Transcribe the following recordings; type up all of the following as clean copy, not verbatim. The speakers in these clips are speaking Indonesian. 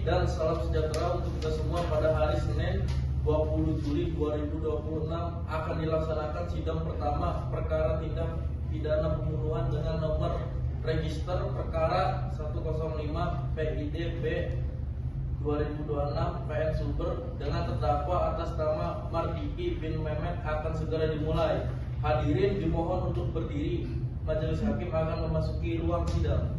dan salam sejahtera untuk kita semua. Pada hari Senin 20 Juli 2026 akan dilaksanakan sidang pertama perkara tindak pidana pembunuhan dengan nomor register perkara 105 PIDB 2026 PN Sumber dengan terdakwa atas nama Mardiki bin Mehmet akan segera dimulai. Hadirin dimohon untuk berdiri. Majelis hakim akan memasuki ruang sidang.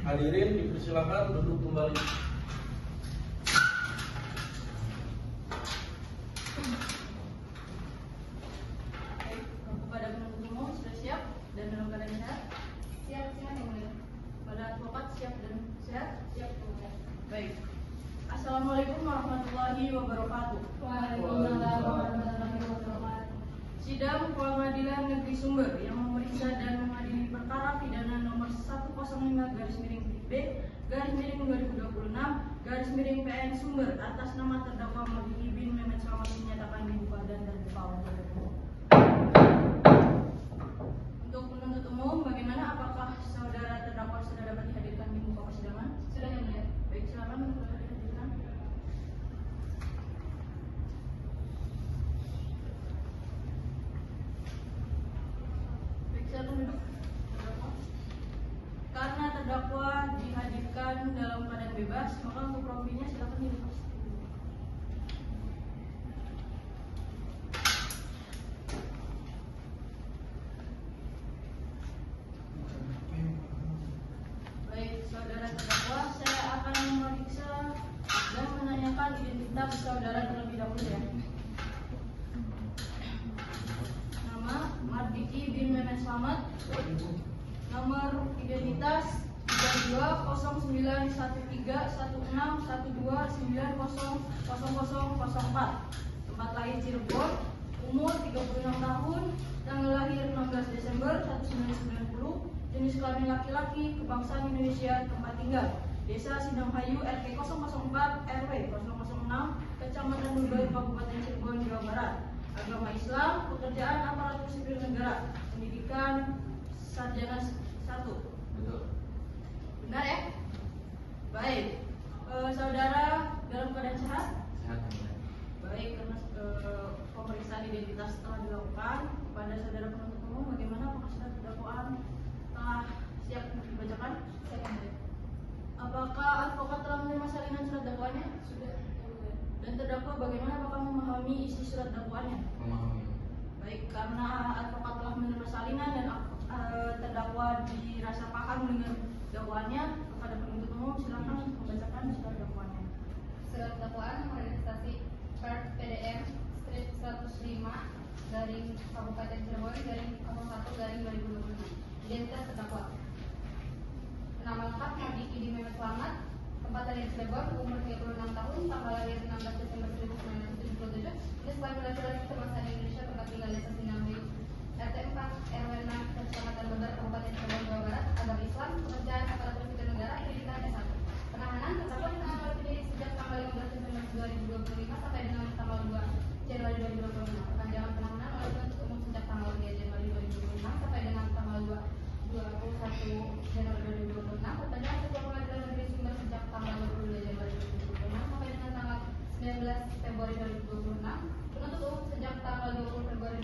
Hadirin dipersilakan duduk kembali. Kepada penuntut umum sudah siap dan dalam keadaan sehat? Siap, yang mulia. Pada advokat siap dan sehat? Siap, mulia. Baik. Assalamualaikum warahmatullahi wabarakatuh. Waalaikumsalam warahmatullahi wabarakatuh. Sidang Pengadilan Negeri Sumber yang memeriksa dan mengadili perkara pidana nomor 105/B/2026/PN Sumber atas nama terdakwa Mardiki bin Mehmet Slamet dinyatakan dibuka dan terbuka untuk umum. Untuk penuntut umum, bagaimana? Apakah saudara terdakwa sudah dapat dihadirkan di muka persidangan? Sudah, yang mulia. Baik, silakan dapat dihadirkan. Baik, silakan duduk. Karena terdakwa dihadirkan dalam keadaan bebas, maka untuk rompinya silakan dilepas. Baik, saudara terdakwa, saya akan memeriksa dan menanyakan identitas saudara terlebih dahulu ya. Nama Mardiki bin Mehmet Slamet. Nomor identitas 3209131612900004. Tempat lahir Cirebon. Umur 36 tahun. Tanggal lahir 16 Desember 1990. Jenis kelamin laki-laki. Kebangsaan Indonesia. Tempat tinggal Desa Sidanghayu RT 004 RW 006 Kecamatan Lubay Kabupaten Cirebon, Jawa Barat. Agama Islam. Pekerjaan aparatur sipil negara. Pendidikan sarjana 1. Betul. Benar ya? Baik. Saudara dalam keadaan sehat? Sehat. Baik, karena pemeriksaan identitas telah dilakukan kepada saudara penuntut umum, bagaimana? Apakah surat dakwaan telah siap dibacakan? Siap. Apakah advokat telah menerima salinan surat dakwaannya? Sudah. Dan terdakwa bagaimana? Apakah memahami isi surat dakwaannya? Memahami. Baik, karena advokat telah menerima salinan dan terdakwa dirasa paham dengan dakwaannya, kepada penuntut umum silakan membacakan surat dakwaannya. Surat dakwaan registrasi per PDM strip 105 garing Kabupaten Cirebon garing 01/2026. Identitas terdakwa. Nama lengkap Mardiki bin Mehmet Slamet. Tempat lahir Cirebon. Umur 36 tahun. Tanggal lahir 16 Desember 1977. Jenis kelamin laki-laki. Kebangsaan Indonesia. Tempat tinggal Desa Sidanghayu RT 4 RW 6 Kecamatan Beber Kabupaten Cirebon, Jawa Barat. Agama Islam. Pekerjaan aparatur sipil negara. Pendidikan S1. Penahanan terdakwa ditahan oleh penyidik sejak tanggal 15 Desember 2025 sampai dengan tanggal 2 Januari 2026. Perpanjangan penahanan oleh penuntut umum sejak tanggal 3 Januari 2026 sampai dengan tanggal 21 Januari 2026. Perpanjangan ketua Pengadilan Negeri Sumber sejak tanggal 22 Januari 2026 sampai dengan tanggal 19 Februari 2026. Penuntut umum sejak tanggal 20 Februari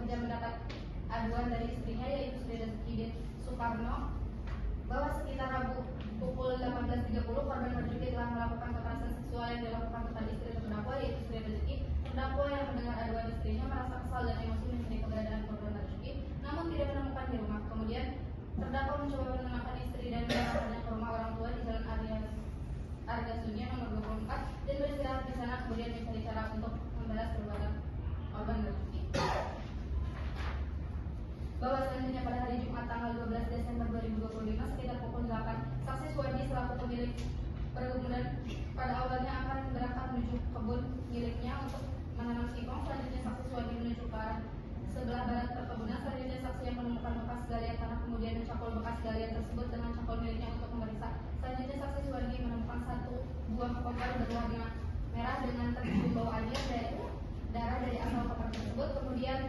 kerja mendapat aduan dari istrinya yaitu Sri Rezeki Sukarno bahwa sekitar Rabu pukul 18.30 korban Marzuki telah melakukan kekerasan seksual yang dilakukan kepada istri terdakwa yaitu Sri Rezeki. Terdakwa yang mendengar aduan istrinya merasa kesal dan emosi mencari keberadaan korban Marzuki, namun tidak menemukan di rumah. Kemudian terdakwa mencoba menenangkan istri dan mengantarnya ke rumah orang tua di Jalan Arga Sunya nomor 24 dan beristirahat di sana, kemudian mencari cara untuk membalas perbuatan korban Marzuki. Bahwa selanjutnya pada hari Jumat tanggal 12 Desember 2025 sekitar pukul 8, saksi Suwardi selaku pemilik perkebunan pada awalnya akan berangkat menuju kebun miliknya untuk menanam singkong. Selanjutnya saksi Suwardi menuju ke arah sebelah barat perkebunan. Selanjutnya saksi yang menemukan bekas galian tanah kemudian mencakul bekas galian tersebut dengan cakul miliknya untuk memeriksa. Selanjutnya saksi Suwardi menemukan satu buah koper berwarna merah dengan tercium bau anjir dari darah dari asal koper tersebut. Kemudian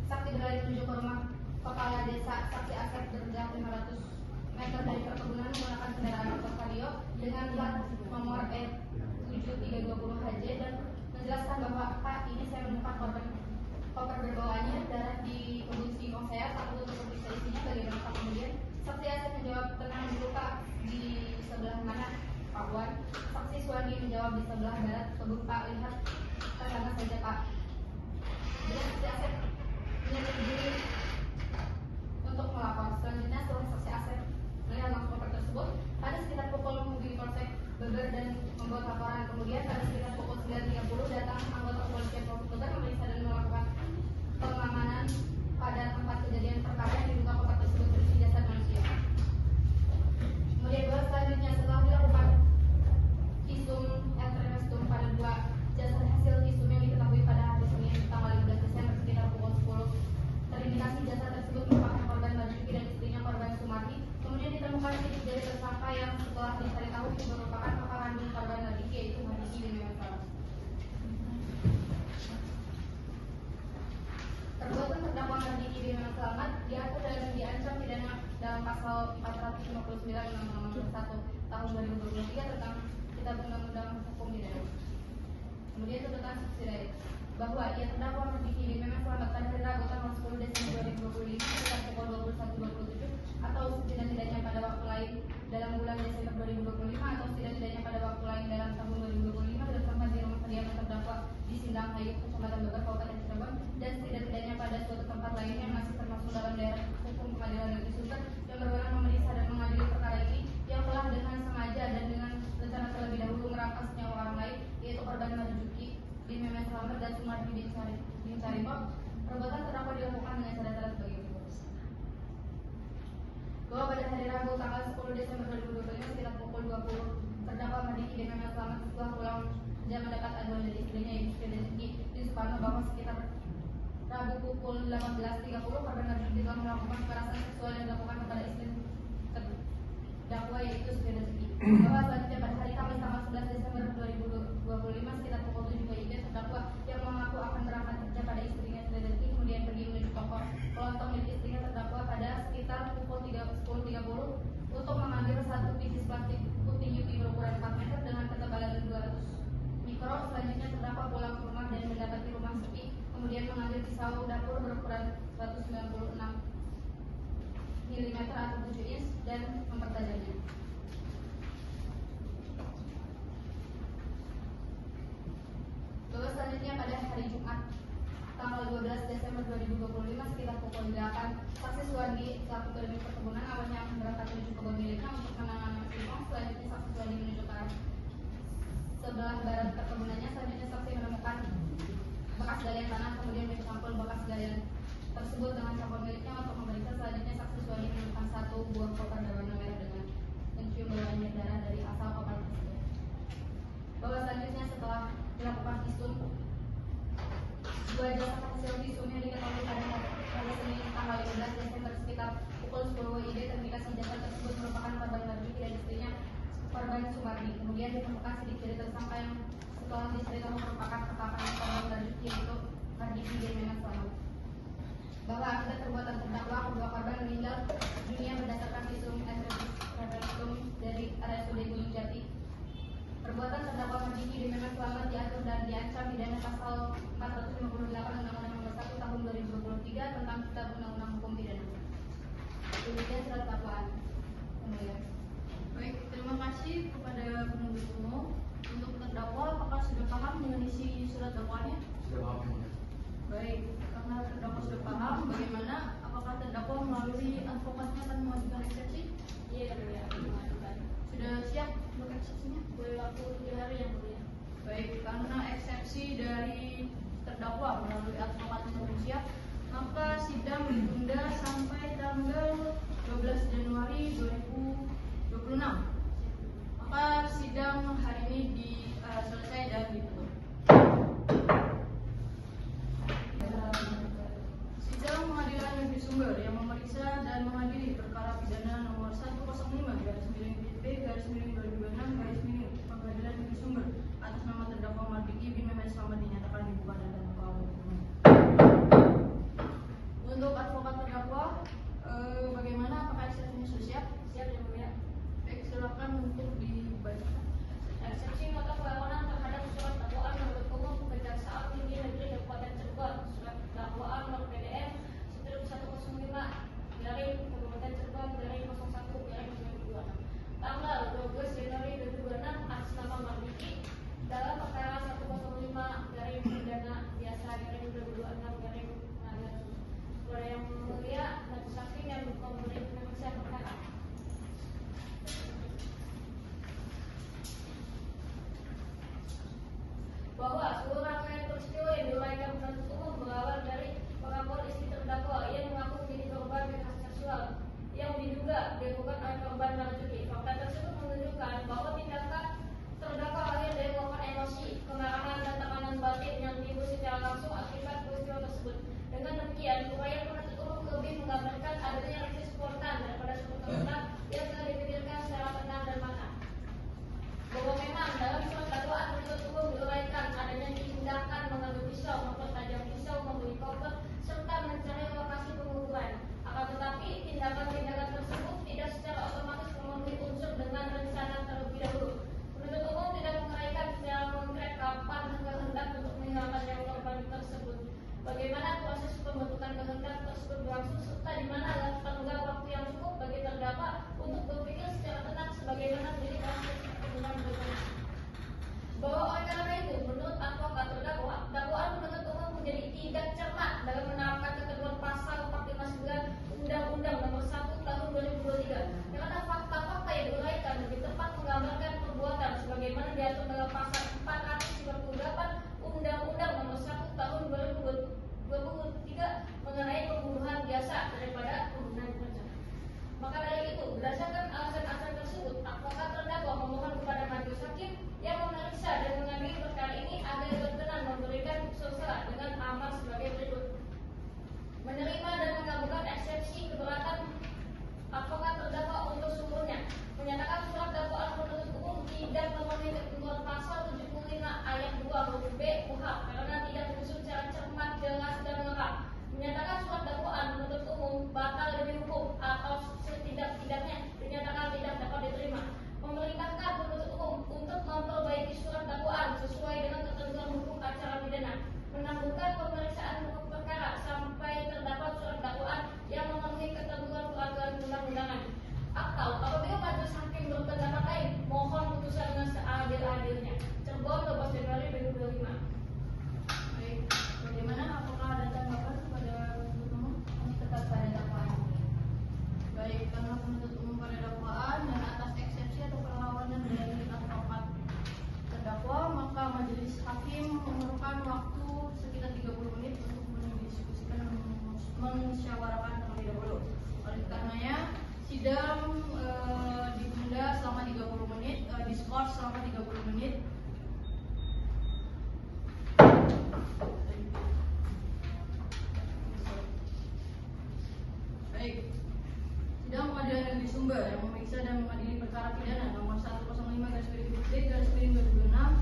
saksi beralih menuju ke rumah kepala desa saksi Asep berjarak 500 meter dari perkebunan menggunakan kendaraan motor Vario dengan plat nomor E7320HJ dan menjelaskan bahwa Pak, ini saya menemukan korban koper berbau anjir darah di kebun singkong saya, takut untuk memeriksa isinya bagaimana Pak. Kemudian saksi Asep menjawab, tenang dulu Pak, di sebelah mana Pak Wan? Saksi Suwardi menjawab, di sebelah barat kebun Pak, lihat ke sana saja Pak. Dan saksi Asep menyetujui untuk melapor. Selanjutnya setelah saksi Asep melihat langsung koper tersebut, pada sekitar pukul menghubungi Polsek Beber dan membuat laporan. Kemudian pada sekitar pukul 9.30 datang anggota kepolisian Polsek Beber memeriksa dan melakukan pengamanan pada tempat kejadian perkara yang diduga koper tersebut berisi jasad manusia. Kemudian selanjutnya setelah dilakukan visum et repertum pada dua jasad, hasil visum yang diketahui pada hari Senin tanggal 15 Desember sekitar pukul 10 terindikasi jasad tersebut merupakan korban Marzuki dan istrinya korban Sumardi. Kemudian ditemukan sidik jari tersangka yang setelah dicari tahu juga merupakan kakak kandung korban Marzuki yaitu Marzuki bin Memesalam. Perbuatan terdakwa Marzuki bin Memesalam diatur dan diancam pidana dalam pasal 459 Undang-Undang Nomor 1 Tahun 2023 tentang Kitab Undang-Undang Hukum Pidana. Kemudian tuntutan subsidiary bahwa ia terdakwa Marzuki bin Memesalam pada hari Rabu tanggal 10 Desember 2025 sekitar pukul 21.27 atau setidak-tidaknya pada waktu lain dalam bulan Desember 2025 atau setidak-tidaknya pada waktu lain dalam tahun 2025 bertempat di rumah kediaman terdakwa di Sindang Hayuk, Kecamatan Beber, Kabupaten Cirebon, dan setidak-tidaknya pada suatu tempat lain yang masih termasuk dalam daerah hukum Pengadilan Negeri Sunter yang berwenang memeriksa dan mengadili perkara ini yang telah dengan sengaja dan dengan rencana terlebih dahulu merampas nyawa orang lain yaitu korban Marzuki bin Memesalam dan Sumardi bin Caripok. Perbuatan terdakwa dilakukan dengan cara-cara sebagai berikut. Bahwa pada hari Rabu tanggal 10 Desember 2025 sekitar pukul 20 terdakwa Marzuki bin Memesalam setelah pulang kerja mendapat aduan dari istrinya yaitu Sri Rezeki Sukarno bahwa sekitar Rabu pukul 18.30 korban Marzuki telah melakukan kekerasan seksual yang dilakukan kepada istri terdakwa yaitu Sri Rezeki. Bahwa selanjutnya pada hari Kamis tanggal 11 Desember 2025 sekitar pukul 7 WIB terdakwa yang mengaku akan berangkat kerja pada istrinya Sri Rezeki kemudian pergi menuju toko kelontong milik istrinya terdakwa pada sekitar pukul 10.30 untuk mengambil satu pieces plastik putih UV berukuran 4 meter dengan ketebalan 200 mikro. Selanjutnya terdakwa pulang ke rumah dan mendapati rumah sepi, kemudian mengambil pisau dapur berukuran 196 mm atau 7 inch dan mempertajamnya. Bahwa selanjutnya pada hari Jumat tanggal 12 Desember 2025 sekitar pukul 8 saksi Suwardi selaku pemilik perkebunan awalnya akan berangkat menuju kebun miliknya untuk menanam singkong. Selanjutnya saksi Suwardi menuju ke arah sebelah barat perkebunannya. Selanjutnya saksi menemukan bekas galian tanah kemudian mencampur bekas galian tersebut dengan cangkul miliknya untuk memeriksa. Selanjutnya saksi Suwardi menemukan satu buah koper berwarna merah dengan mencium bau anjir darah dari asal koper tersebut. Bahwa selanjutnya setelah dilakukan visum, dua jasad hasil visum yang diketahui pada hari Senin tanggal 15 Desember sekitar pukul 10 WIB terindikasi jasad tersebut merupakan korban Marzuki dan istrinya korban Sumardi. Kemudian ditemukan sidik jari tersangka yang setelah diceritakan merupakan kakak kandung korban Marzuki yaitu Marzuki bin Memesalam. Bahwa akibat perbuatan terdakwa kedua korban meninggal dunia berdasarkan visum et repertum dari RSUD Gunung Jati. Perbuatan terdakwa Marzuki bin Memesalam diatur dan diancam pidana pasal 458 Undang-Undang Nomor 1 Tahun 2023 advokatnya akan mengajukan eksepsi? Iya, ya, mengajukan. Sudah siap untuk eksepsinya? Boleh waktu 3 hari yang mulia. Baik, karena eksepsi dari terdakwa melalui advokatnya belum siap, maka sidang ditunda sampai tanggal 12 Januari 2026. Maka sidang hari ini selesai dan ditutup. Sidang Pengadilan Negeri Sumber yang memeriksa dan mengadili perkara pidana nomor 105/B/2026/, Pengadilan Negeri Sumber atas nama terdakwa Mardiki bin Mehmet Slamet dinyatakan dibuka dan terbuka untuk umum. Untuk advokat terdakwa, bagaimana? Apakah eksepsinya sudah siap? Siap yang mulia. Baik, silakan untuk dibacakan. Eksepsi nota perlawanan terhadap surat dakwaan penuntut umum Kejaksaan Tinggi Negeri Kabupaten Cirebon, surat dakwaan nomor PDM strip 105 garing Kabupaten Cirebon garing 01 garing 2026 tanggal 12 Januari 2026 atas nama Mardiki dalam perkara 105 garing pidana biasa garing 2026 garing pengadilan. Kepada yang mulia majelis hakim yang memberi pemeriksa perkara. Bahwa seluruh rangkaian peristiwa yang diuraikan penuntut umum berawal dari pengakuan istri terdakwa yang mengaku menjadi korban kekerasan seksual yang diduga dilakukan oleh korban Marzuki. Fakta tersebut menunjukkan bahwa tindakan terdakwa lahir dari luapan emosi, kemarahan dan tekanan batin yang timbul secara langsung akibat peristiwa tersebut. Dengan demikian, upaya penuntut umum lebih menggambarkan adanya reaksi spontan daripada suatu tindakan yang telah dipikirkan secara tenang dan matang. Bahwa memang dalam surat dakwaan penuntut umum diuraikan adanya tindakan mengambil pisau, mempertajam pisau, membeli koper, serta mencari lokasi penguburan. Akan tetapi tindakan-tindakan tersebut tidak secara otomatis memenuhi unsur dengan rencana terlebih dahulu. Penuntut umum tidak menguraikan secara konkret kapan kehendak untuk menghilangkan nyawa korban tersebut, bagaimana proses pembentukan kehendak tersebut berlangsung, serta di mana tenggang waktu yang cukup bagi terdakwa untuk berpikir secara tenang sebagaimana menjadi konstruksi pembunuhan berencana. Bahwa oleh karena itu, menurut advokat terdakwa, dakwaan penuntut umum menjadi tidak cermat dalam menerapkan ketentuan pasal 459 Undang-Undang Nomor 1 Tahun 2023. Karena fakta-fakta yang diuraikan lebih tepat menggambarkan perbuatan sebagaimana diatur dalam pasal 458 Undang-Undang Nomor 1 Tahun 2023 mengenai pembunuhan biasa daripada pembunuhan berencana. Maka dari itu, berdasarkan alasan-alasan tersebut, advokat terdakwa memohon kepada majelis hakim yang memeriksa dan mengambil perkara ini agar berkenan memberikan putusan selah dengan amar sebagai berikut: menerima dan mengabulkan eksepsi keberatan advokat terdakwa untuk seluruhnya, menyatakan surat dakwaan penuntut umum tidak memenuhi ketentuan pasal 75 ayat 2 huruf B KUHP karena tidak menyusun secara cermat, jelas dan lengkap, menyatakan surat dakwaan penuntut umum batal demi hukum atau setidak-tidaknya dinyatakan tidak dapat diterima, memerintahkan penuntut umum untuk memperbaiki surat dakwaan sesuai dengan ketentuan hukum acara pidana, menangguhkan pemeriksaan pokok perkara sampai terdapat surat dakwaan yang memenuhi ketentuan peraturan undang-undangan, atau apabila majelis hakim berpendapat lain, mohon putusan dengan seadil-adilnya. Cirebon 12 Januari 2025. Baik, bagaimana? Apakah ada tanggapan kepada penuntut umum? Kami tetap pada dakwaan. Baik, karena penuntut umum pada dakwaan dan atas eksepsi atau perlawanan dari advokat terdakwa, maka majelis hakim memerlukan waktu sekitar 30 menit untuk mendiskusikan dan mensyawarakan terlebih dahulu. Oleh karenanya, sidang ditunda selama 30 menit, diskors selama 30 menit. Baik. Sidang Pengadilan Negeri Sumber yang memeriksa dan mengadili perkara pidana nomor 105/B/2026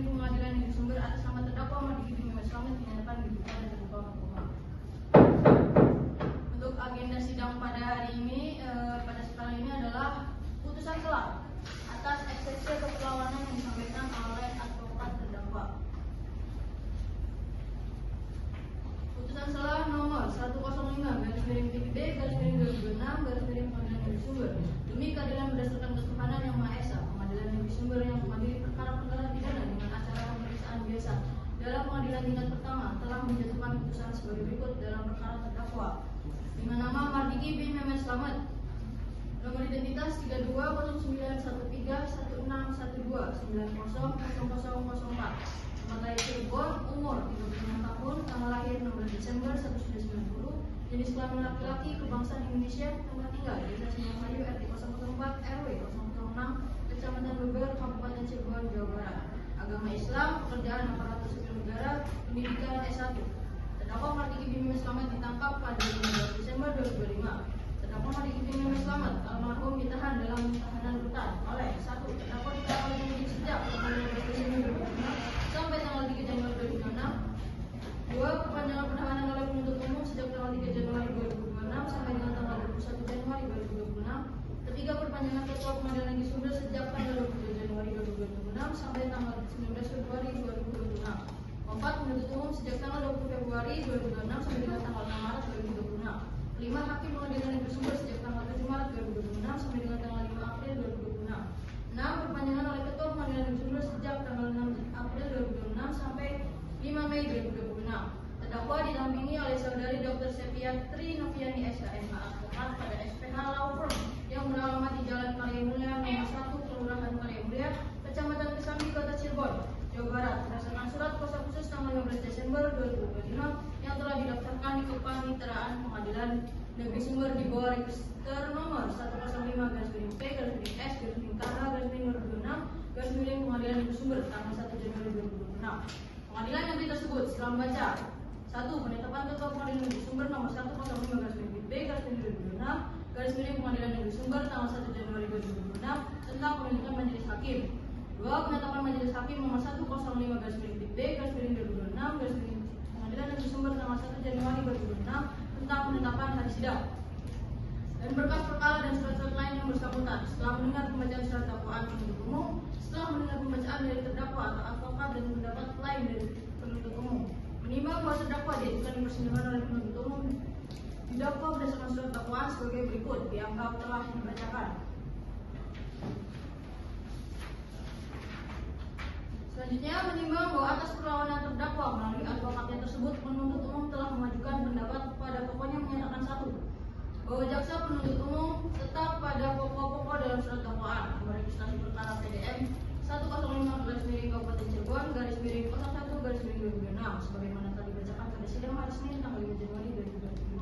Pengadilan Negeri Sumber atas nama terdakwa Mardiki bin Mehmet Slamet dinyatakan dibuka dan terbuka untuk umum. Untuk agenda sidang pada hari ini, pada sekarang ini adalah putusan selah atas eksepsi atau perlawanan yang disampaikan oleh advokat terdakwa. Putusan selah nomor 105/B/2026 Pengadilan Negeri Sumber demi keadilan berdasarkan ketuhanan yang Maha Esa, Pengadilan Negeri Sumber yang mengadili perkara-perkara pidana dengan acara pemeriksaan biasa dalam pengadilan tingkat pertama telah menjatuhkan putusan sebagai sebagai berikut dalam perkara terdakwa. Dengan nama Mardiki bin Mehmet Slamet, nomor identitas 32091112900004, tempat lahir Cirebon, umur 36 tahun, tanggal lahir 16 Desember 1990, jenis kelamin laki-laki, kebangsaan Indonesia, tempat tinggal Desa Singasayu RT 004 RW 006, Kecamatan Beber, Kabupaten Cirebon, Jawa Barat. Agama Islam, pekerjaan aparatur sipil negara, pendidikan S1. Terdakwa Mardiki bin Mehmet Slamet ditangkap pada 15 Desember 2025. Terdakwa Mardiki bin Mehmet Slamet almarhum ditahan dalam tahanan rutan oleh 1. Terdakwa ditahan oleh penyidik sejak tanggal 15 Desember 2025 sampai tanggal 3 Januari 2026. 2. Perpanjangan penahanan oleh penuntut umum sejak tanggal 3 Januari 2026 sampai dengan tanggal 21 Januari 2026. Ketiga, perpanjangan ketua Pengadilan Negeri Sumber sejak tanggal 22 Januari 2026 sampai tanggal 19 Februari 2026. 4. Penuntut umum sejak tanggal 20 Februari 2026 sampai dengan tanggal 6 Maret 2026. 5. Hakim Pengadilan Negeri Sumber sejak tanggal 7 Maret 2026 sampai dengan tanggal 5 April 2026. 6. Perpanjangan oleh ketua Pengadilan Negeri Sumber sejak tanggal 6 April 2026 sampai 5 Mei 2026. Terdakwa didampingi oleh saudari Dr. Septiatri Noviani SHMH advokat pada SPH Law Firm yang beralamat di Jalan Karya Mulia nomor 1 Kelurahan Karya Mulia, Kecamatan Kesambi, Kota Cirebon, Jawa Barat, berdasarkan surat kuasa khusus tanggal 15 Desember 2025 yang telah didaftarkan di Kepaniteraan Pengadilan Negeri Sumber di bawah register nomor 105-P-S-K-KH-26 Pengadilan Negeri Sumber tanggal 1 Januari 2026. Pengadilan negeri tersebut setelah membaca 1. Penetapan ketua Pengadilan Negeri Sumber nomor 105-B-2026 Pengadilan Negeri Sumber tanggal 1 Januari 2026 tentang pembentukan majelis hakim. 2. Penetapan majelis hakim nomor 105-B-2026 Pengadilan Negeri Sumber tanggal 1 Januari 2026 tentang penetapan hari sidang dan berkas perkara dan surat-surat lain yang bersangkutan. Setelah mendengar pembacaan surat dakwaan penuntut umum, setelah mendengar pembacaan dari terdakwa atau advokat dan pendapat lain dari penuntut umum, menimbang bahwa terdakwa diajukan di persidangan oleh penuntut umum didakwa berdasarkan surat dakwaan sebagai berikut dianggap telah dibacakan. Selanjutnya, menimbang bahwa atas perlawanan terdakwa melalui advokatnya tersebut, penuntut umum telah memajukan pendapat pada pokoknya menyatakan 1. Bahwa jaksa penuntut umum tetap pada pokok-pokok dalam surat dakwaan nomor registrasi perkara PDM 105 Kabupaten Cirebon /01 sebagaimana telah dibacakan pada sidang hari Senin tanggal 5 Januari 2025.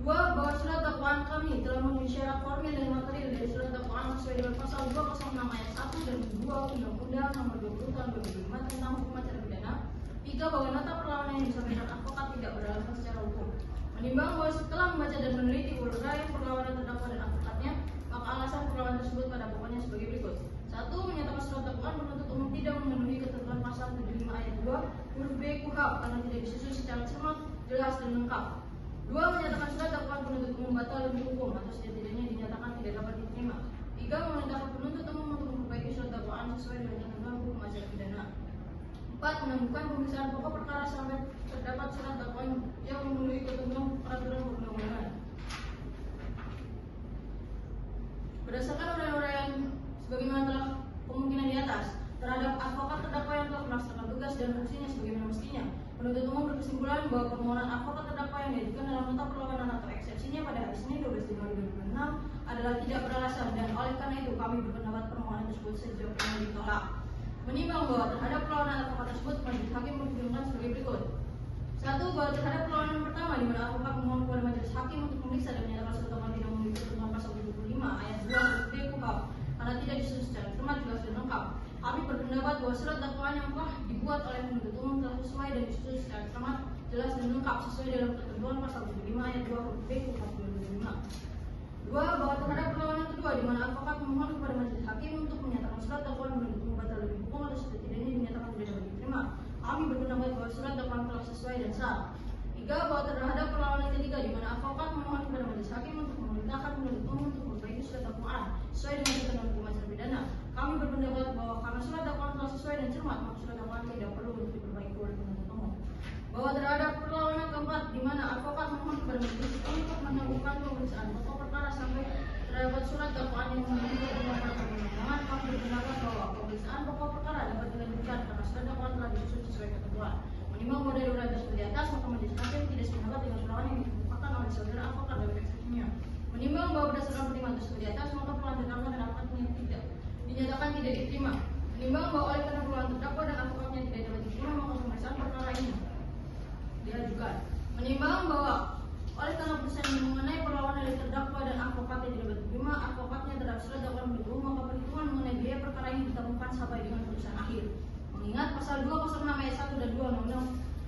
2. Bahwa surat dakwaan kami telah memenuhi syarat formil dan material dari surat dakwaan sesuai dengan pasal 206 ayat 1 dan 2 Undang-Undang nomor 20 tahun 2005 tentang hukum acara pidana. 3. Bahwa nota perlawanan yang disampaikan advokat tidak beralasan secara hukum. Menimbang bahwa setelah membaca dan meneliti uraian perlawanan terdakwa dan advokatnya, maka alasan perlawanan tersebut pada pokoknya sebagai berikut. 1. Menyatakan surat dakwaan penuntut umum tidak memenuhi ketentuan pasal 75 ayat 2 huruf B KUHP karena tidak disusun secara cermat, jelas dan lengkap. 2. Menyatakan surat dakwaan penuntut umum batal demi hukum atau setidaknya dinyatakan tidak dapat diterima. 3. Memerintahkan penuntut umum untuk memperbaiki surat dakwaan sesuai dengan ketentuan hukum acara pidana. 4. Menemukan pemeriksaan pokok perkara sampai terdapat surat dakwaan yang memenuhi ketentuan peraturan perundang-undangan. Berdasarkan uraian sebagaimana telah kemungkinan di atas terhadap advokat terdakwa yang telah melaksanakan tugas dan fungsinya sebagaimana mestinya, penuntut umum berkesimpulan bahwa permohonan advokat terdakwa yang diajukan dalam nota perlawanan atau eksepsinya pada hari Senin 12 Januari 2026 adalah tidak beralasan dan oleh karena itu kami berpendapat permohonan tersebut sejauh-jauhnya ditolak. Menimbang bahwa terhadap perlawanan advokat tersebut majelis hakim mempertimbangkan sebagai berikut. 1. Bahwa terhadap perlawanan pertama di mana advokat memohon kepada majelis hakim untuk memeriksa dan menyatakan surat dakwaan tidak memenuhi ketentuan pasal 25 ayat 2 huruf B KUHP karena tidak disusun secara cermat, jelas dan lengkap. Kami berpendapat bahwa surat dakwaan yang telah dibuat oleh penuntut umum telah sesuai dan disusun secara cermat, jelas dan lengkap sesuai dalam ketentuan pasal 25 ayat 2 huruf B KUHP 2005. 2. Bahwa terhadap perlawanan kedua di mana advokat memohon kepada majelis hakim untuk menyatakan surat dakwaan penuntut umum batal demi hukum atau setidaknya dinyatakan tidak dapat diterima. Kami berpendapat bahwa surat dakwaan telah sesuai dan sah. 3. Bahwa terhadap perlawanan ketiga di mana advokat memohon kepada majelis hakim untuk memerintahkan penuntut umum untuk memperbaiki surat dakwaan sesuai dengan ketentuan hukum acara pidana. Kami berpendapat bahwa karena surat dakwaan telah sesuai dan cermat, maka surat dakwaan tidak perlu untuk diperbaiki oleh penuntut umum. Bahwa terhadap perlawanan keempat di mana advokat memohon kepada majelis untuk melakukan pemeriksaan pokok perkara sampai terdapat surat dakwaan yang memenuhi ketentuan perundang-undangan, kami berpendapat bahwa pemeriksaan pokok perkara dapat dilanjutkan karena surat dakwaan telah disusun sesuai ketentuan. Menimbang bahwa dari uraian tersebut di atas, dari eksekusinya. Menimbang bahwa berdasarkan pertimbangan tersebut di atas, maka perlawanan terdakwa dan advokatnya tidak dinyatakan tidak diterima. Menimbang bahwa oleh karena perlawanan terdakwa dan advokatnya tidak dapat diterima, maka pemeriksaan perkara ini diajukan. Menimbang bahwa oleh karena putusan mengenai perlawanan dari terdakwa dan advokatnya tidak dapat diterima, advokatnya terhadap surat dakwaan penuntut umum, maka perhitungan mengenai biaya perkara ini ditemukan sampai dengan putusan akhir. Mengingat pasal 206 ayat 1 dan 2 Undang-Undang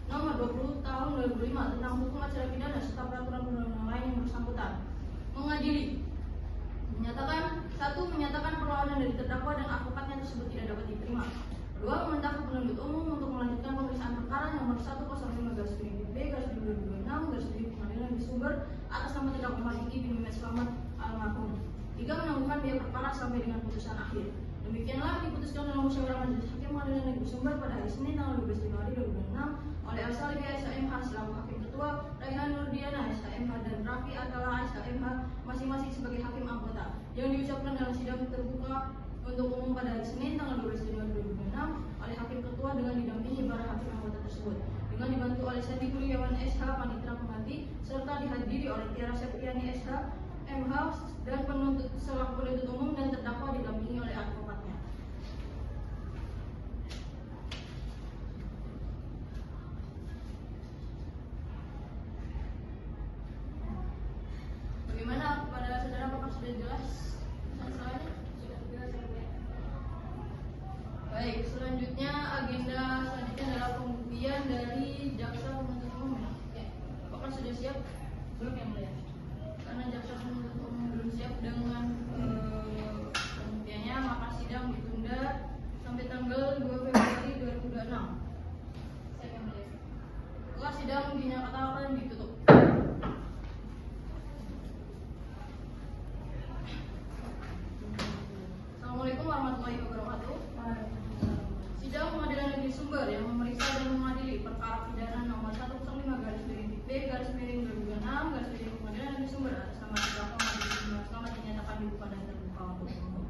Nomor 20 Tahun 2005 tentang hukum acara pidana serta peraturan perundang-undangan lain yang bersangkutan. Mengadili menyatakan menyatakan perlawanan dari terdakwa dan advokatnya tersebut tidak dapat diterima. Kedua, memerintahkan penuntut umum untuk melanjutkan pemeriksaan perkara nomor 105/2026 Pengadilan Negeri Sumber atas nama terdakwa Mariki bin Mehmet Slamet almarhum. Tiga, menangguhkan biaya perkara sampai dengan putusan akhir. Demikianlah diputuskan dalam musyawarah majelis hakim Pengadilan Negeri Sumber pada hari Senin tanggal 12 Januari 2006 oleh Al-Salibi SHMH selaku hakim ketua, Raihan Nurdiana SHMH dan Rafi Atala SHMH masing-masing sebagai hakim anggota, yang diucapkan dalam sidang terbuka untuk umum pada hari Senin tanggal 12 Januari 2006 oleh hakim ketua dengan didampingi para hakim anggota tersebut, dengan dibantu oleh Sandi Kurniawan SH Panitra Pengganti serta dihadiri oleh Tiara Septiani SH MH dan penuntut selaku penuntut umum dan terdakwa didampingi oleh advokatnya. Bagaimana kepada saudara, apakah sudah jelas masalahnya? Sudah jelas ya. Baik, selanjutnya agenda selanjutnya adalah pembuktian dari jaksa penuntut umum. Ya, apakah sudah siap? Belum yang mulia. Karena jaksa penuntut umum belum siap dengan pembuktiannya, maka sidang ditunda sampai tanggal 2 Februari 2026. Siap yang mulia. Setelah sidang dinyatakan ditutup. Assalamualaikum warahmatullahi wabarakatuh. Sidang Pengadilan Negeri Sumber yang memeriksa dan mengadili perkara pidana nomor 105/B/2026 Pengadilan Negeri Sumber atas nama terdakwa Mariki bin Mehmet Slamet dinyatakan dibuka dan terbuka untuk umum.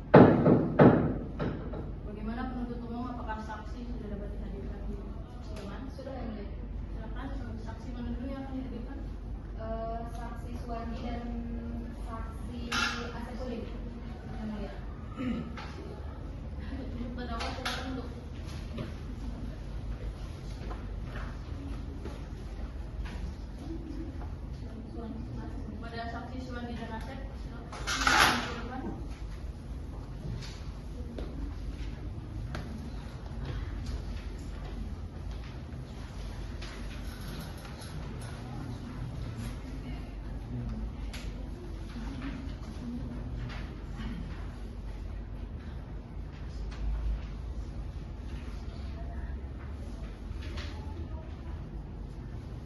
Bagaimana penuntut umum, apakah saksi sudah dapat dihadirkan di persidangan? Sudah ya, mulia. Silakan, saksi mana dulu yang akan dihadirkan? Saksi Suwandi dan saksi Asepulin. Yang mulia. Untuk terdakwa silakan untuk pada saksi Suwandi dan Asep silakan.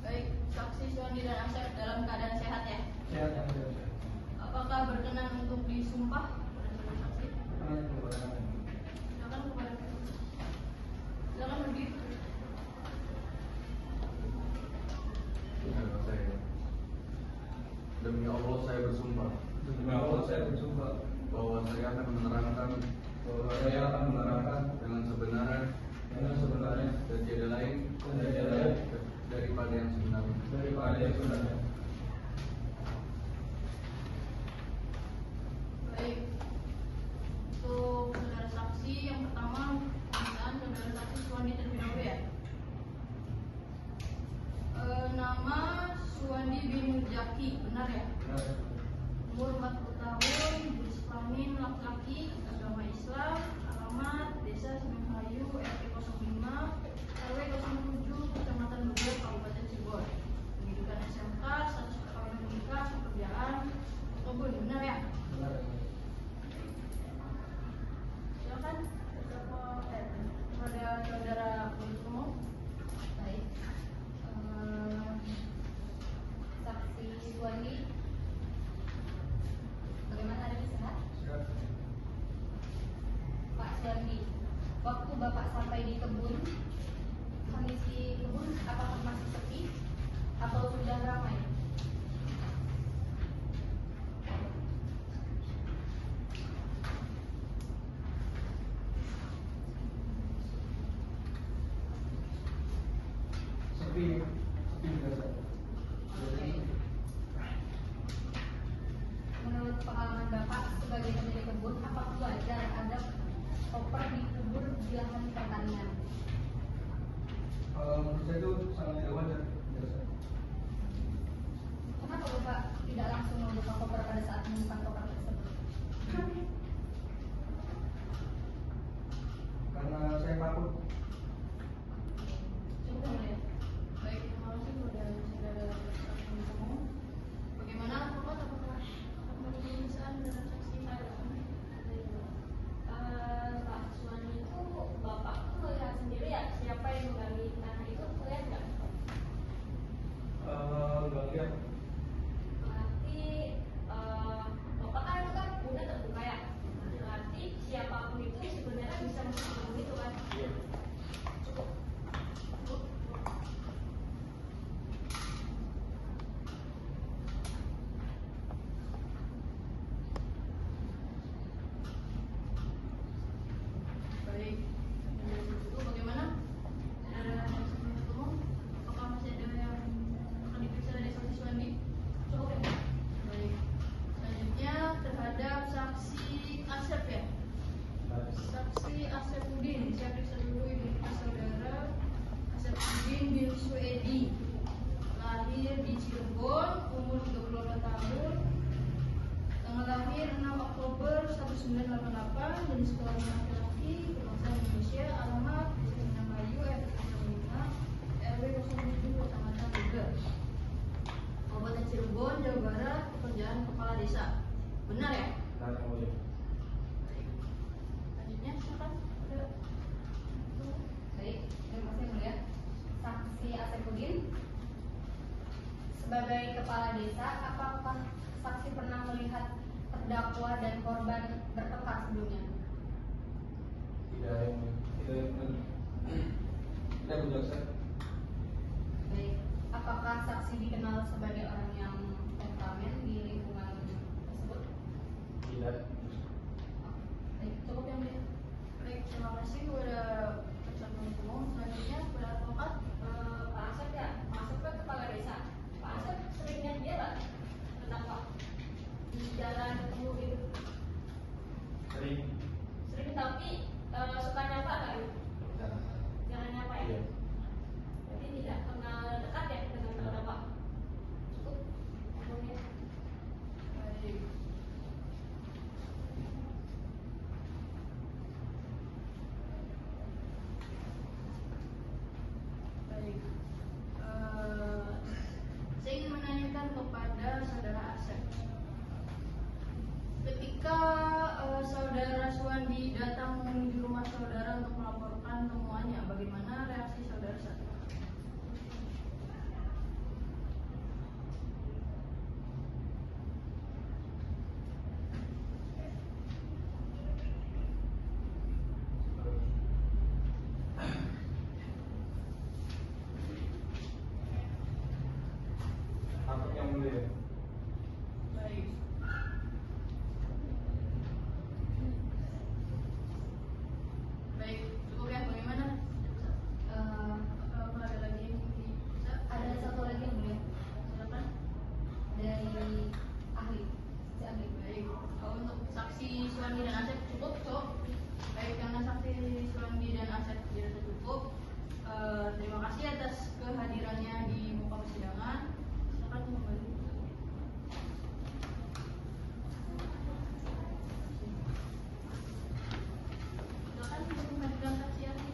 Baik, saksi Suwandi dan Asep dalam keadaan sehat ya? Sehat yang mulia. Apakah berkenan untuk disumpah pada saudara saksi? Silakan kepada silakan berdiri. Demi Allah saya bersumpah Demi Allah saya bersumpah bahwa saya akan menerangkan dengan sebenarnya dan tiada lain daripada yang sebenarnya. Baik, untuk saudara saksi yang pertama, pemeriksaan saudara saksi Suwandi terlebih dahulu ya. Nama Suwandi bin Nurjaki, benar ya? Umur 40 tahun, jenis kelamin laki-laki, agama Islam, alamat Desa Semenhayu, RT 05, RW 07, Kecamatan Bogor, Kabupaten Cirebon. Pendidikan SMK, status perkawinan menikah, pekerjaan, kebun, benar ya? Silakan kepada saudara penuntut umum. Baik. Saksi Suwandi, bagaimana hari ini, sehat? Pak Suwandi, waktu Bapak sampai di kebun, kondisi kebun apakah masih sepi atau sudah ramai? Sepi biasa. Suedi, lahir di Cirebon, umur 32 tahun, tanggal lahir 6 Oktober 1988, jenis kelamin laki-laki, kebangsaan Indonesia, alamat Desa Bayu, RT 05, RW 07, Kecamatan Luger, Kabupaten Cirebon, Jawa Barat, pekerjaan kepala desa. Benar ya? Benar yang mulia. Selanjutnya silakan. Baik, terima kasih yang mulia. Saksi Asepudin, sebagai kepala desa, apakah saksi pernah melihat terdakwa dan korban bertengkar sebelumnya? Tidak yang mulia. Tidak yang mulia. Tidak berjaksa. Baik, apakah saksi dikenal sebagai orang yang temperamen di lingkungan tersebut? Tidak. Baik, cukup yang mulia. Baik, terima kasih kepada jaksa penuntut umum. Selanjutnya kepada advokat. Pak Asep ya, Pak Asep kan kepala desa. Pak Asep sering lihat dia lah terdakwa di jalan ketemu gitu. Sering. Sering tapi suka nyapa nggak gitu? Jangan nyapa ya? Iya. Berarti tidak kenal dekat ya dengan terdakwa. Cukup. Yang mulia. Baik. Baik. Saya ingin menanyakan kepada saudara Asep. Ketika saudara Suwandi datang menuju rumah saudara untuk melaporkan temuannya, bagaimana reaksi saudara saat itu? Takut yang mulia. Baik. Baik, cukup ya. Bagaimana? Apa ada lagi yang bisa? Ada satu lagi yang mulia Silakan. dari ahli, si ahli. Baik. Untuk saksi Suwandi dan Asep cukup. Baik, karena saksi Suwandi dan Asep dirasa cukup. Terima kasih atas kehadirannya di muka persidangan. Silakan kembali. Silakan untuk menghadirkan saksi ahli.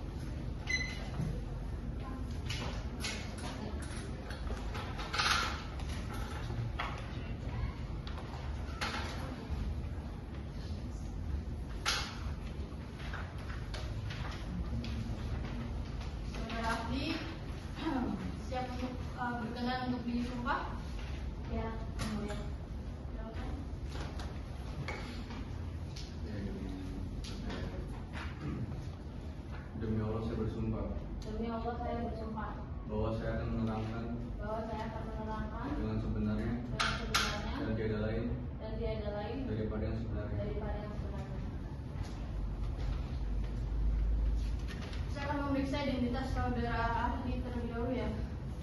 Saudara ahli siap untuk berkenan untuk disumpah? Ya, yang mulia. Silakan. Demi Allah saya bersumpah Demi Allah saya bersumpah bahwa saya akan menerangkan bahwa saya akan menerangkan dengan sebenarnya dengan sebenarnya dan tiada lain dan tiada lain daripada yang sebenarnya. daripada yang sebenarnya. Saya akan memeriksa identitas saudara ahli terlebih dahulu ya.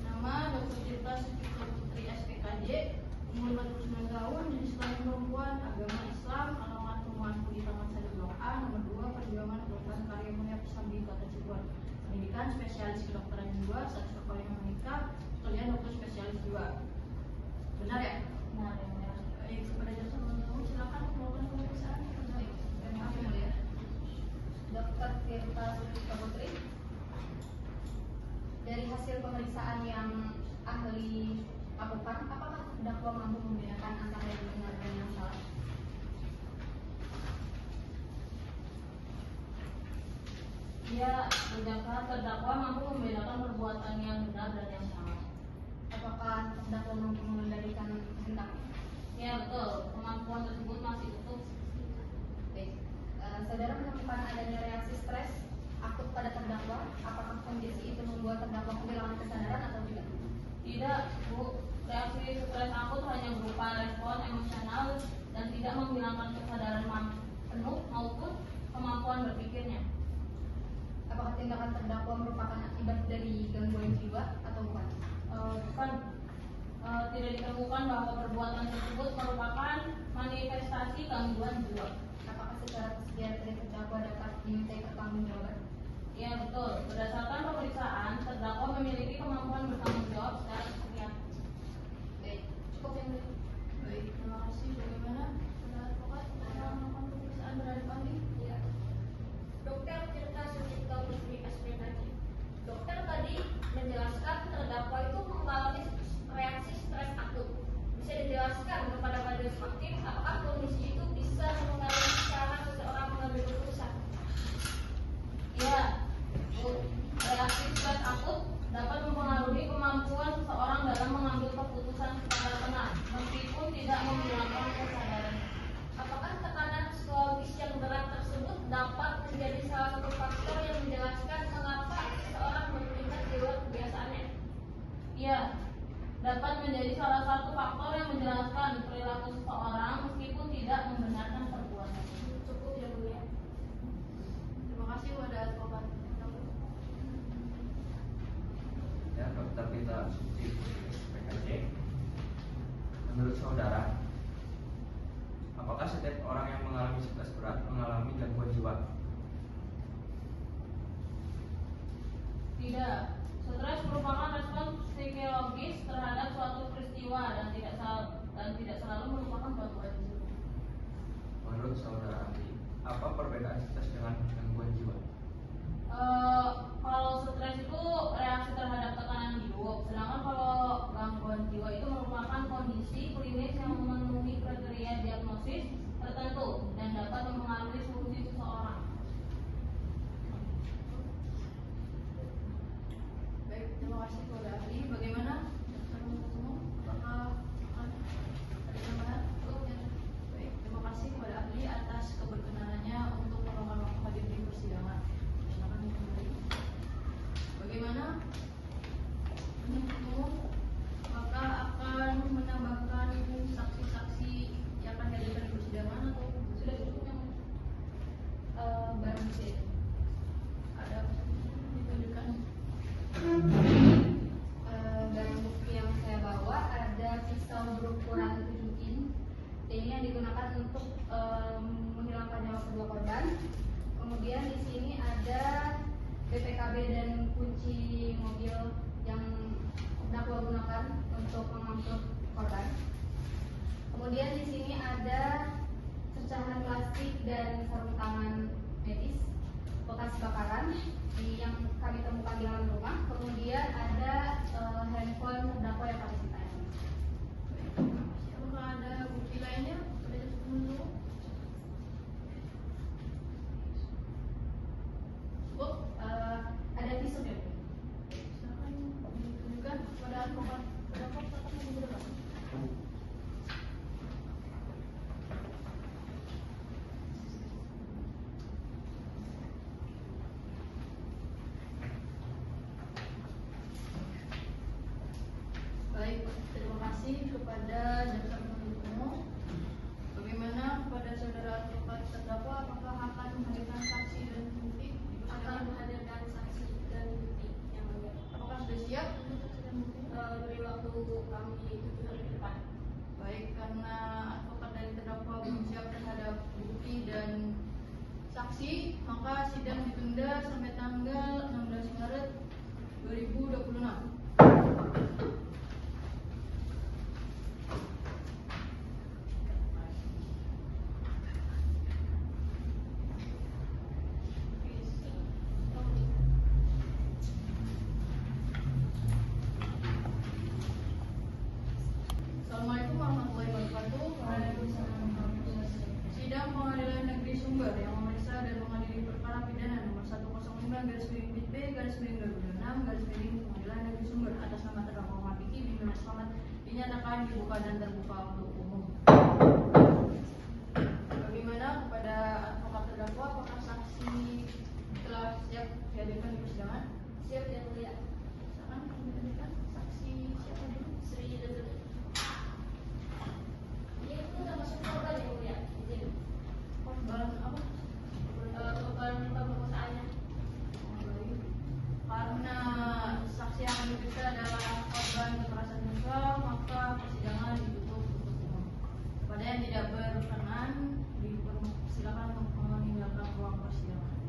Nama Dr. Tirta Sucipto Putri SPKJ, umur 49 tahun, jenis kelamin perempuan, agama Islam, alamat perumahan Budi Taman Sari Blok A, nomor 2, Perjuangan Kedokteran Karya Mulia Pesambi Kota Cirebon. Pendidikan spesialis kedokteran jiwa, status perkawinan menikah, pekerjaan dokter spesialis jiwa. Benar ya? Benar yang mulia. Baik, kepada jaksa penuntut umum silakan melakukan pemeriksaan. Baik, Terima kasih yang mulia. Dr. Tirta Sucipto Putri, dari hasil pemeriksaan yang ahli lakukan, apakah terdakwa mampu membedakan antara yang benar dan yang salah? Dia berdasarkan terdakwa mampu membedakan perbuatan yang benar dan yang salah. Apakah terdakwa mampu mengendalikan kehendak? Ya betul, kemampuan tersebut masih utuh. Baik. Saudara menemukan adanya reaksi stres akut pada terdakwa. Apakah kondisi itu membuat terdakwa kehilangan kesadaran atau tidak? Tidak, Bu. Reaksi stres akut hanya berupa respon emosional dan tidak menghilangkan kesadaran penuh maupun kemampuan berpikirnya. Apakah tindakan terdakwa merupakan akibat dari gangguan jiwa atau bukan? Bukan, tidak ditemukan bahwa perbuatan tersebut merupakan manifestasi gangguan jiwa. Apakah secara psikiatri terdakwa dapat dimintai pertanggungjawaban? Ya betul, berdasarkan pemeriksaan, terdakwa memiliki kemampuan demikian dapat menjadi salah satu faktor yang menjelaskan perilaku seseorang meskipun tidak membenarkan perbuatan. Cukup ya Bu ya. Terima kasih kepada advokat. Ya, Dokter Pita Suci, PKJ. Menurut saudara, apakah setiap orang yang mengalami stres berat mengalami gangguan jiwa? Tidak. Stres merupakan respons psikologis terhadap suatu peristiwa dan tidak selalu merupakan gangguan jiwa. Menurut saudara Andi, apa perbedaan stres dengan gangguan jiwa? Kalau stres itu reaksi terhadap tekanan hidup, sedangkan kalau gangguan jiwa itu merupakan kondisi klinis yang memenuhi kriteria diagnosis tertentu dan dapat mempengaruhi fungsi seseorang. Baik, terima kasih kepada ahli. Bagaimana? Apakah ada tambahan? Baik, terima kasih kepada ahli atas keberkenanannya untuk meluangkan waktu hadir di persidangan. Silakan kembali. Bagaimana? Penuntut umum, apakah akan menambahkan saksi-saksi yang akan hadir di persidangan atau sudah cukup yang barang bukti? Ada ditunjukkan? Barang bukti yang saya bawa ada pisau berukuran 7 in. Ini yang digunakan untuk menghilangkan nyawa kedua korban. Kemudian di sini ada BPKB dan kunci mobil yang terdakwa gunakan untuk mengangkut korban. Kemudian di sini ada pecahan plastik dan sarung tangan medis bekas bakaran yang kami temukan di dalam rumah. Kemudian ada handphone terdakwa yang kami sita. Apakah ada bukti lainnya? Sudah cukup dulu. Cukup. Ada visum ya. Silakan ditunjukkan kepada advokat. Advokat yang di depan. Baik, terima kasih kepada jaksa penuntut umum. Bagaimana kepada saudara advokat terdakwa, apakah akan menghadirkan saksi dan bukti? Akan menghadirkan saksi dan bukti yang mulia. Apakah sudah siap untuk saksi dan bukti? Beri waktu kami 7 hari ke depan. Baik, karena advokat dari terdakwa belum siap terhadap bukti dan saksi, maka sidang ditunda sampai tanggal 16 Maret 2026. Assalamualaikum warahmatullahi wabarakatuh. Sidang Pengadilan Negeri Sumber yang memeriksa dan mengadili perkara pidana nomor 109/BP/2026/Pengadilan Negeri Sumber atas nama terdakwa Muhammad Fikri bin Yunus Selamat dinyatakan dibuka dan terbuka untuk umum. Bagaimana kepada advokat terdakwa, apakah saksi telah siap dihadirkan di persidangan? Siap yang mulia. Silakan dihadirkan saksi siapa dulu? Sri Dutri. Ini itu udah masuk korban yang mulia. Izin. Korban apa? Korban pemerkosaan. Karena saksi yang akan diperiksa adalah korban kekerasan seksual, maka persidangan ditutup untuk umum. Kepada yang tidak berkenan, silakan untuk meninggalkan ruang persidangan.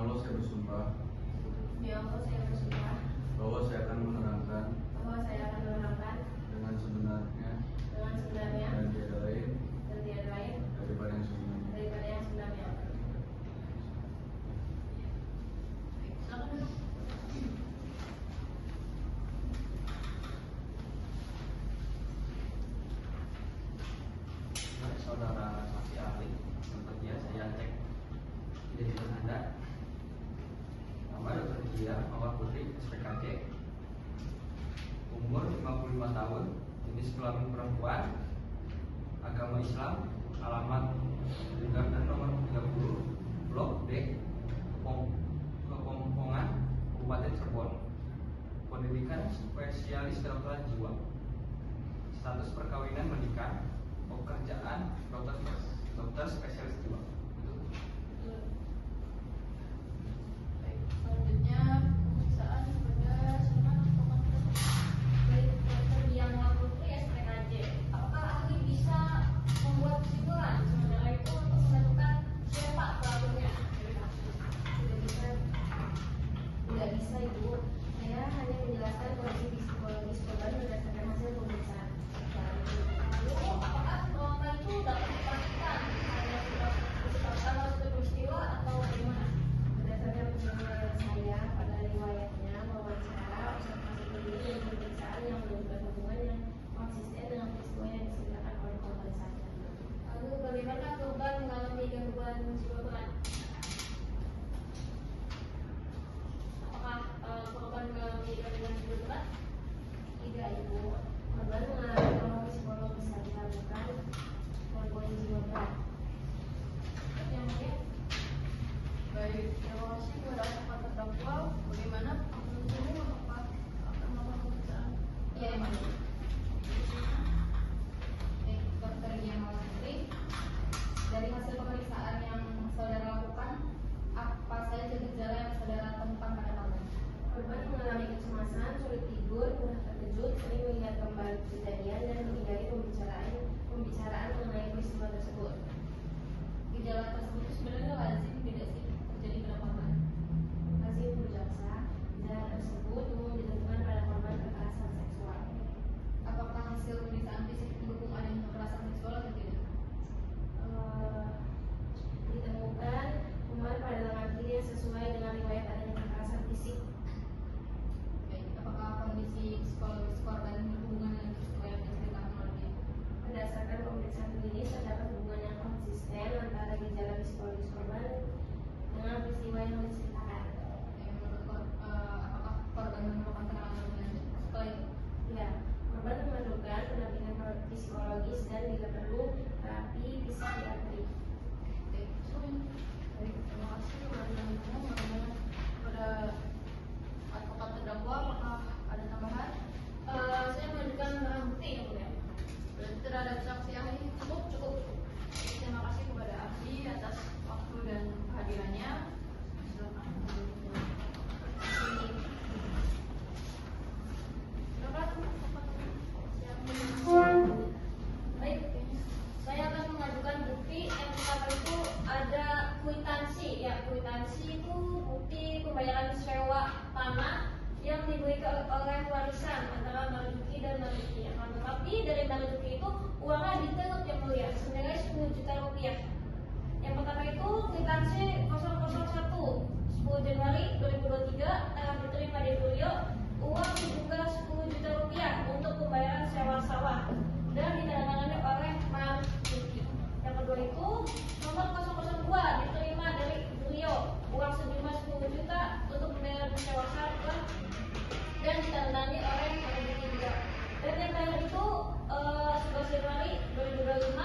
Allah saya bersumpah Demi Allah saya bersumpah bahwa saya akan menerangkan bahwa saya akan menerangkan dengan sebenarnya dengan sebenarnya dan tiada lain dan tiada lain daripada yang sebenarnya. daripada yang sebenarnya. Silakan duduk. Baik, saudara saksi ahli, seperti yang saya cek identitas Anda. Nama Dr. Dia Mawar Putri, SPKJ, umur 55 tahun, jenis kelamin perempuan, agama Islam, alamat Lingkaran nomor 30, Blok D, Kepompongan, Kabupaten Cirebon. Pendidikan spesialis kedokteran jiwa. Status perkawinan menikah. Pekerjaan dokter spesialis jiwa. Baik, selanjutnya pemeriksaan kepada siapa? Baik, Dr. Dian Mawar Putri, SPKJ. Apakah ahli bisa membuat kesimpulan sementara itu untuk menentukan siapa pelakunya dari kasus? Tidak bisa, tidak bisa Ibu. Saya hanya menjelaskan kondisi psikologis korban berdasarkan hasil pemeriksaan. Lalu, apakah penolongan itu dapat dipastikan hanya disebabkan suatu peristiwa atau bagaimana? Berdasarkan penilaian saya pada riwayatnya, wawancara, observasi klinis dan pemeriksaan yang menunjukkan hubungan yang konsisten dengan peristiwa yang diceritakan oleh korban saja. Lalu, bagaimana korban mengalami gangguan jiwa berat? Apakah korban mengalami gangguan jiwa berat? Tidak Ibu, korban mengalami trauma psikologis saja, bukan gangguan jiwa berat. Yang mulia, Baik, terima kasih kepada advokat terdakwa. Bagaimana penuntut umum apakah akan melakukan pemeriksaan? ya yang mulia. Baik, Dr. Dian Mawar Putri, dari hasil pemeriksaan yang saudara lakukan, apa saja gejala yang saudara temukan pada korban? Korban mengalami kecemasan, sulit tidur, mudah terkejut, sering melihat gambar kejadian dan menghindari pembicaraan mengenai peristiwa tersebut. Gejala tersebut sebenarnya lazim tidak sih terjadi pada korban? Hasil berjaksa, gejala tersebut umum ditemukan pada korban kekerasan seksual. Apakah hasil pemeriksaan fisik mendukung adanya kekerasan seksual atau tidak? Ditemukan kuman pada lengan kiri yang sesuai dengan riwayat adanya kekerasan fisik. Baik, apakah kondisi psikologis korban berhubungan dengan peristiwa yang diceritakan oleh dia? Berdasarkan pemeriksaan klinis terdapat hubungan yang konsisten antara gejala psikologis korban dengan peristiwa yang diceritakan. Apakah korban memerlukan penanganan lebih lanjut setelah itu? Ya, korban memerlukan pendampingan psikologis dan bila perlu terapi psikiatri. Baik, Baik, terima kasih kepada pada advokat terdakwa, apakah ada tambahan? saya mengajukan barang bukti yang mulia. Berarti terhadap saksi ahli cukup. Terima kasih kepada ahli atas waktu dan kehadirannya. Silakan. Baik, saya akan mengajukan bukti yang pertama itu ada kwitansi. Ya, kwitansi itu bukti pembayaran sewa tanah yang diberikan oleh warisan antara Marzuki dan Marzuki. Tetapi dari Marzuki itu uangnya ditenut yang mulia, senilai 10 juta rupiah. Yang pertama itu kwitansi 001 10 Januari 2023 telah diterima di Tulio uang sejumlah 10 juta rupiah untuk pembayaran sewa sawah dan ditandatangani oleh Marzuki. Yang kedua itu nomor 002 diterima dari Tulio uang sejumlah 10 juta untuk pembayaran sewa sawah dan ditandatangani oleh Marzuki juga. Dan yang terakhir itu 11 Januari 2025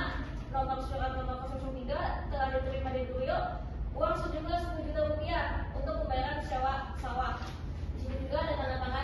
nomor surat nomor 003 telah diterima di Tulio uang sejumlah 10 juta rupiah untuk pembayaran sewa sawah. Di sini juga ada tanda tangan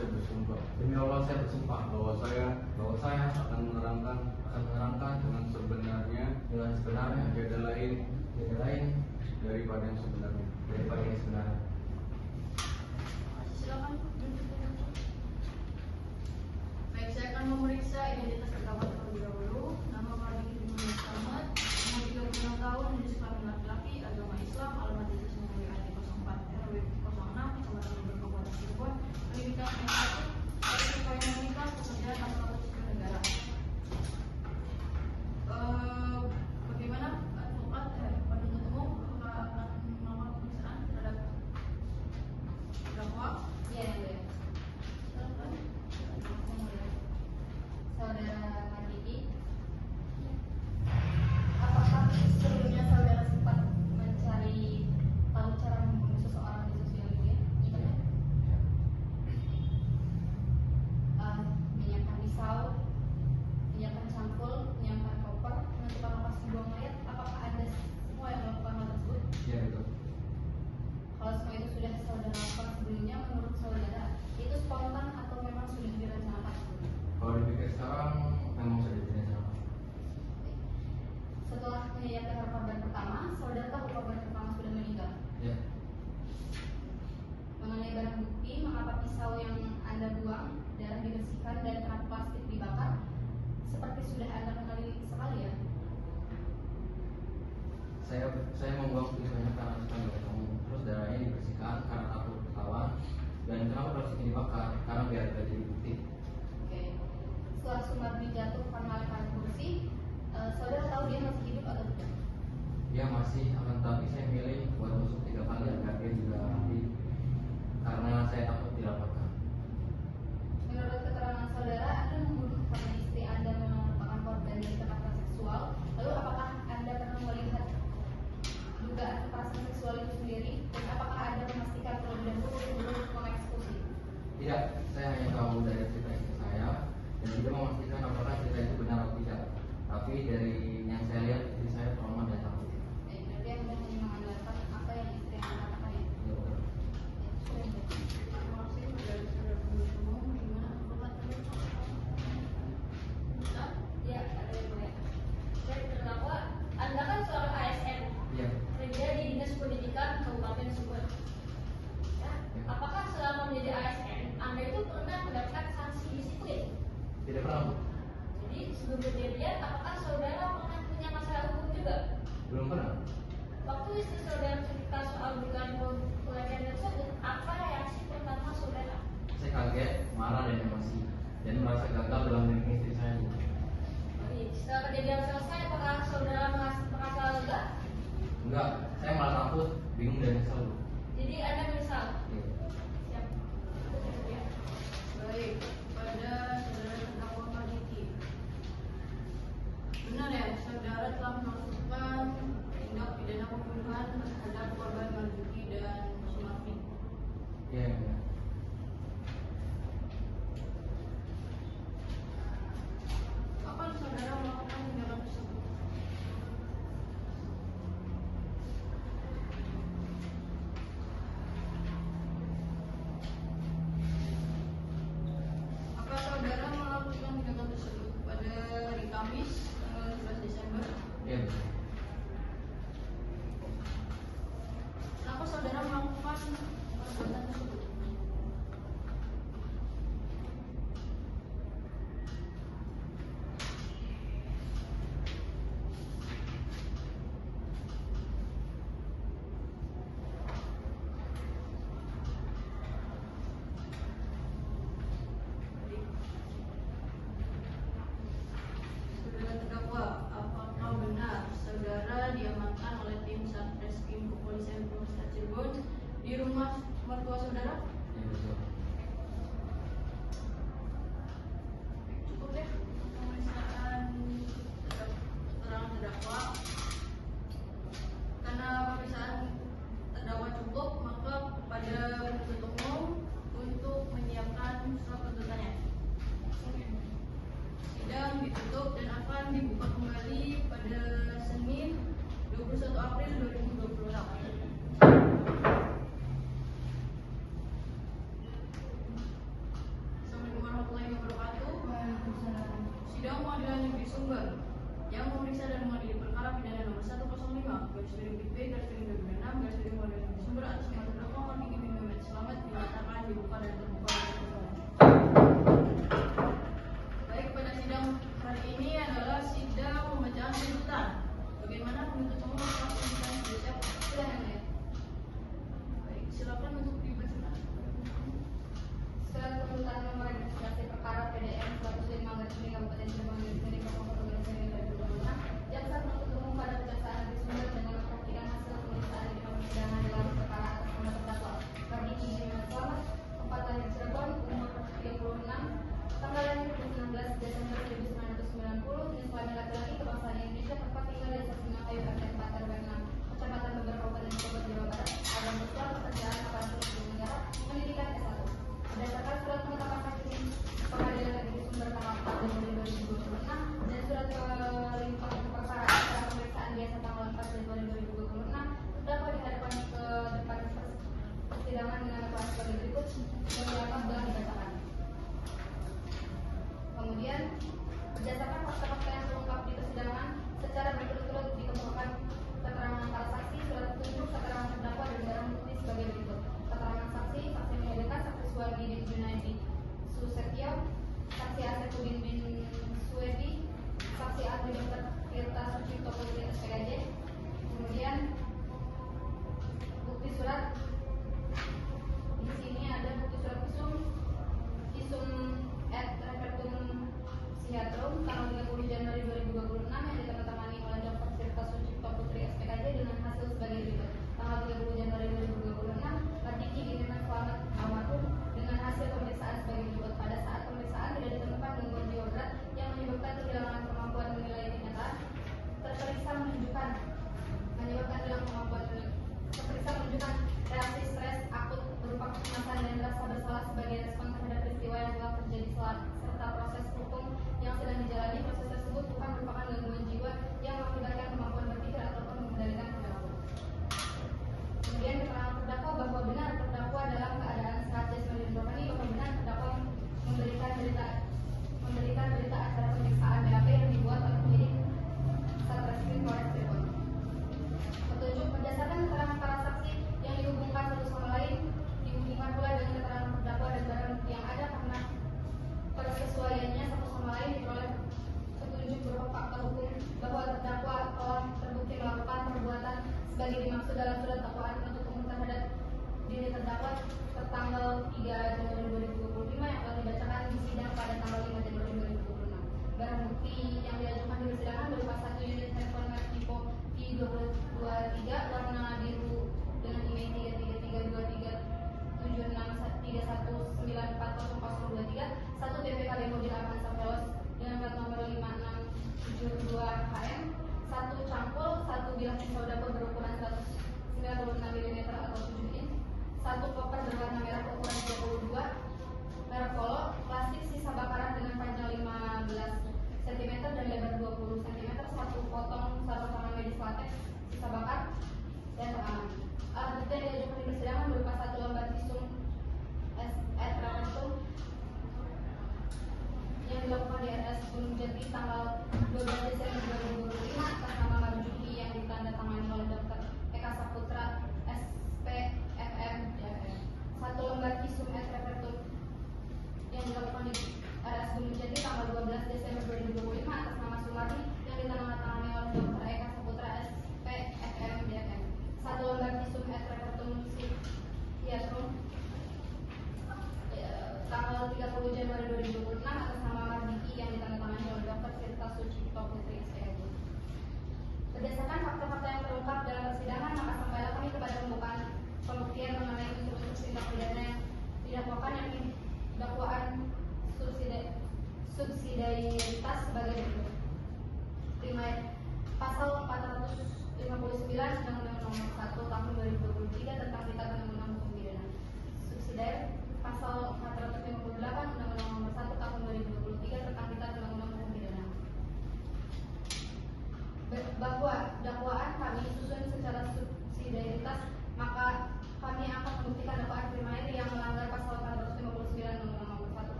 saya bersumpah Demi Allah saya bersumpah bahwa saya akan menerangkan dengan sebenarnya tiada lain daripada yang sebenarnya. daripada yang sebenarnya. Silakan. Baik, saya akan memeriksa identitas terdakwa terlebih dahulu. Nama Marzuki bin Muhammad, umur 36 tahun, jenis kelamin laki-laki, agama Islam, alamat desa Sumberwulu ID 04 RW 06, Kecamatan Lumber, Kabupaten Cirebon, pendidikan S1, dari upaya menikah, pekerjaan atau sipil negara. Bagaimana advokat penuntut umum apakah akan melakukan pemeriksaan terhadap terdakwa? Iya, yang mulia. Silakan. Saudara Marzuki, apakah sebelumnya saudara sempat mencari tahu cara membunuh seseorang di sosial media? Internet? Menyiapkan pisau, menyiapkan cangkul, menyiapkan koper, menentukan lokasi buang mayat. Apakah ada semua yang melakukan hal tersebut? Iya betul. Kalau semua itu sudah saudara lakukan sebelumnya, menurut saudara itu spontan atau memang sudah direncanakan sebelumnya? Kalau dipikir sekarang memang sudah direncanakan. Setelah menyiapkan korban pertama, saudara tahu korban pertama sudah meninggal. Ya. Mengenai barang bukti, mengapa pisau yang Anda buang, darah dibersihkan dan kerak plastik dibakar, seperti sudah Anda kenali sekali ya? Saya membuang pisaunya karena supaya nggak ketemu. Terus darahnya dibersihkan karena takut ketahuan. Dan kenapa plastiknya dibakar? Karena biar tidak jadi bukti. Oke. Setelah Sumardi jatuh karena lemparan kursi, saudara tahu dia masih hidup atau tidak? Dia masih, akan tapi saya milih buat musuh 3 kali agar dia juga mati. Karena saya takut dilaporkan. Menurut keterangan saudara, Anda membunuh karena istri Anda merupakan korban dari kekerasan seksual. Lalu apakah Anda pernah melihat dugaan kekerasan seksual itu sendiri? Dan apakah Anda memastikan terlebih dahulu sebelum mengeksekusi? Tidak, saya hanya tahu dari cerita istri saya dan tidak memastikan apakah cerita itu benar atau tidak. Tapi dari yang saya lihat, istri saya trauma dan takut. Baik, berarti Anda hanya mengandalkan apa yang istri Anda katakan ya? Ya, betul. Terima kasih saudara penuntut umum. Gimana advokat penuntut? Ya, ada yang boleh. Baik, terdakwa, Anda kan seorang ASN, Iya. kerja di Dinas Pendidikan Kabupaten Sumber. Ya, apakah selama menjadi ASN, Anda itu pernah mendapatkan sanksi disiplin? Tidak pernah, Bu. Jadi sebelum kejadian, apakah saudara pernah punya masalah hukum juga? Belum pernah. Waktu istri saudara cerita soal dugaan pelecehan tersebut, apa reaksi pertama saudara? Saya kaget, marah dan emosi dan merasa gagal dalam melindungi istri saya, Bu. Baik, setelah kejadian selesai, apakah saudara merasa lega? Enggak, saya malah takut, bingung dan nyesel, Bu. Jadi Anda menyesal? Iya. Siap. Ya. Baik, pada saudara terdakwa Marzuki. Benar ya, saudara telah melakukan tindak pidana pembunuhan terhadap korban Marzuki dan Sumardi. Iya, yang benar. Kapan saudara melakukan tindakan tersebut? Apakah saudara melakukan tindakan tersebut pada hari Kamis tanggal 11 Desember? Iya, benar. Kenapa saudara melakukan perbuatan tersebut? Saudara terdakwa, apakah benar saudara diamankan oleh tim Satreskrim Kepolisian Polresta Cirebon di rumah mertua saudara? Iya, betul. Cukup ya pemeriksaan keterangan terdakwa. Karena pemeriksaan terdakwa cukup, maka kepada penuntut umum untuk menyiapkan surat tuntutannya. Sidang ditutup dan akan dibuka kembali pada Senin 21 April 2026.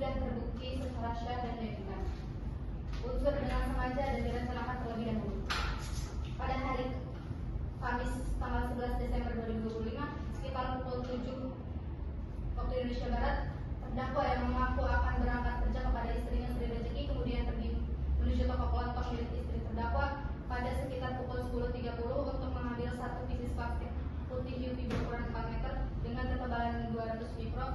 sudah terbukti secara syah dan meyakinkan. Unsur dengan sengaja dan direncanakan terlebih dahulu. Pada hari Kamis tanggal 11 Desember 2025 sekitar pukul 7 waktu Indonesia Barat, terdakwa yang mengaku akan berangkat kerja kepada istrinya Sri Rezeki kemudian pergi menuju toko kelontong milik istri terdakwa pada sekitar pukul 10.30 untuk mengambil satu pieces plastik putih UV berukuran 4 meter dengan ketebalan 200 mikro.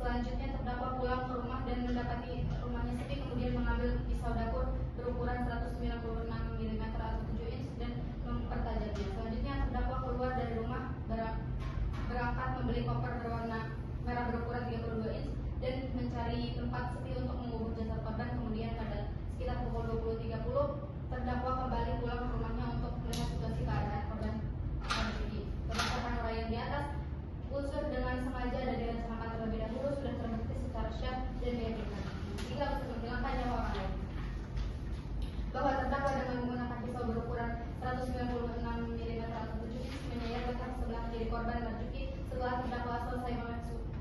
Selanjutnya terdakwa pulang ke rumah dan mendapati rumahnya sepi, kemudian mengambil pisau dapur berukuran 196 mm atau 7 inch dan mempertajamnya. Selanjutnya terdakwa keluar dari rumah berangkat membeli koper berwarna merah berukuran 32 inch dan mencari tempat sepi untuk mengubur jasad korban. Kemudian pada sekitar pukul 20.30 terdakwa kembali pulang ke rumahnya untuk melihat situasi keadaan korban terjadi. Berdasarkan uraian di atas, unsur dengan sengaja dan direncanakan terlebih dahulu sudah terbukti secara syah dan meyakinkan hingga bisa menghilangkan nyawa orang lain. Bahwa terdakwa dengan menggunakan pisau berukuran 196 mm atau 7 inch menyayat leher sebelah kiri korban Marjuki. Setelah terdakwa selesai